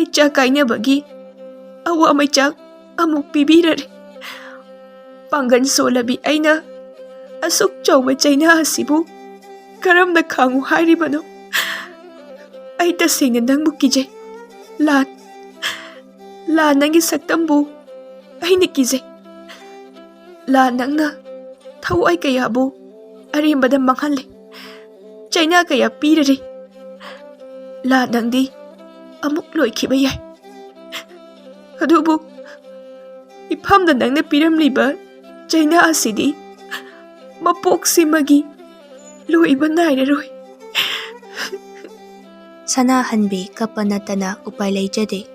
ꯏꯆꯥ ꯀꯥꯏꯅꯕꯒꯤ ꯑꯋꯥ ꯃꯩꯆꯥꯛ ꯑꯃꯨꯛ ꯄꯤꯕꯤꯔꯔꯦ꯫ ꯄꯥꯡꯒꯜ ꯁꯣꯜꯂꯕꯤ ꯑꯩꯅ ꯑꯁꯨꯛ ꯆꯥꯎꯕ ꯆꯩꯅꯥ ꯑꯁꯤꯕꯨ ꯀꯔꯝꯅ ꯈꯥꯡꯉꯨ ꯍꯥꯏꯔꯤꯕꯅꯣ? ꯑꯩ ꯇꯁꯦꯡꯅ ꯅꯪꯕꯨ ꯀꯤꯖꯩ ꯂꯥꯟ꯫ ꯂꯥꯟ, ꯅꯪꯒꯤ ꯁꯛꯇꯝꯕꯨ ꯑꯩꯅ ꯀꯤꯖꯩ꯫ ꯂꯥꯟ, ꯅꯪꯅ ꯊꯋꯥꯏ ꯀꯌꯥꯕꯨ ꯑꯔꯦꯝꯕꯗ ꯃꯥꯡꯍꯜꯂꯦ, ꯆꯩꯅꯥ ꯀꯌꯥ ꯄꯤꯔꯔꯦ꯫ ꯂꯥꯟ, ꯅꯪꯗꯤ ꯑꯃꯨꯛ ꯂꯣꯏꯈꯤꯕ ꯌꯥꯏ, ꯑꯗꯨꯕꯨ ꯏꯐꯝꯗ ꯅꯪꯅ ꯄꯤꯔꯝꯂꯤꯕ ꯆꯩꯅꯥ ꯑꯁꯤꯗꯤ ꯃꯄꯣꯛꯁꯤꯃꯒꯤ ꯂꯣꯏꯕ ꯅꯥꯏꯔꯔꯣꯏ." ꯁꯅꯥꯍꯟꯕꯤ ꯀꯞꯄ ꯅꯠꯇꯅ ꯎꯄꯥꯏ ꯂꯩꯖꯗꯦ꯫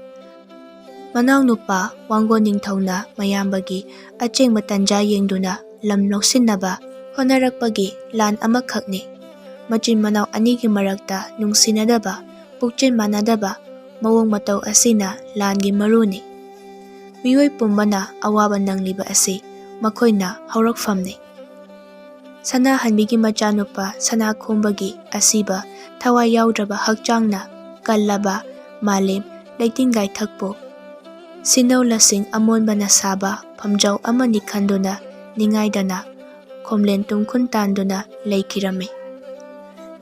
ꯃꯅꯥꯎꯅꯨꯄꯥ ꯋꯥꯡꯒꯣꯟ ꯅꯤꯡꯊꯧꯅ ꯃꯌꯥꯝꯕꯒꯤ ꯑꯆꯦꯡꯕ ꯇꯟꯖꯥ ꯌꯦꯡꯗꯨꯅ ꯂꯝ ꯂꯧꯁꯤꯟꯅꯕ ꯍꯣꯠꯅꯔꯛꯄꯒꯤ ꯂꯥꯟ ꯑꯃꯈꯛꯅꯤ꯫ ꯃꯆꯤꯟ ꯃꯅꯥꯎ ꯑꯅꯤꯒꯤ ꯃꯔꯛꯇ ꯅꯨꯡꯁꯤꯅꯗꯕ, ꯄꯨꯛꯆꯦꯜ ꯃꯥꯟꯅꯗꯕ ꯃꯑꯣꯡ ꯃꯇꯧ ꯑꯁꯤꯅ ꯂꯥꯟꯒꯤ ꯃꯔꯨꯅꯤ꯫ ꯃꯤꯑꯣꯏ ꯄꯨꯝꯕꯅ ꯑꯋꯥꯕ ꯅꯪꯂꯤꯕ ꯑꯁꯤ ꯃꯈꯣꯏꯅ ꯍꯧꯔꯛꯐꯝꯅꯤ꯫ ꯁꯅꯥꯍꯟꯕꯤꯒꯤ ꯃꯆꯥꯅꯨꯄꯥ ꯁꯅꯥꯈꯣꯡꯕꯒꯤ ꯑꯁꯤꯕ ꯊꯋꯥꯏ ꯌꯥꯎꯗ꯭ꯔꯕ ꯍꯛꯆꯥꯡꯅ ꯀꯜꯂꯕ ꯃꯥꯂꯦꯝ ꯂꯩꯇꯤꯡꯒꯥꯏꯊꯛꯄꯨ ꯁꯤꯅꯧ ꯂꯁꯤꯡ ꯑꯃꯣꯟꯕꯅ ꯁꯥꯕ ꯐꯝꯖꯥꯎ ꯑꯃꯅꯤ ꯈꯟꯗꯨꯅ ꯅꯤꯡꯉꯥꯏꯗꯅ ꯈꯣꯝꯂꯦꯟ ꯇꯨꯝꯈꯨꯟ ꯇꯥꯟꯗꯨꯅ ꯂꯩꯈꯤꯔꯝꯃꯤ꯫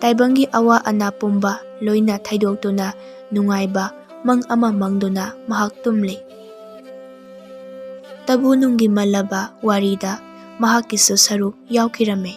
ꯇꯥꯏꯕꯪꯒꯤ ꯑꯋꯥ ꯑꯅꯥ ꯄꯨꯝꯕ ꯂꯣꯏꯅ ꯊꯩꯗꯣꯛꯇꯨꯅ ꯅꯨꯡꯉꯥꯏꯕ ꯃꯪ ꯑꯃ ꯃꯪꯗꯨꯅ ꯃꯍꯥꯛ ꯇꯨꯝꯂꯤ꯫ ꯇꯥꯕꯨ ꯅꯨꯡꯒꯤ ꯃꯜꯂꯕ ꯋꯥꯔꯤꯗ ꯃꯍꯥꯛꯀꯤꯁꯨ ꯁꯔꯨꯛ ꯌꯥꯎꯈꯤꯔꯝꯃꯤ꯫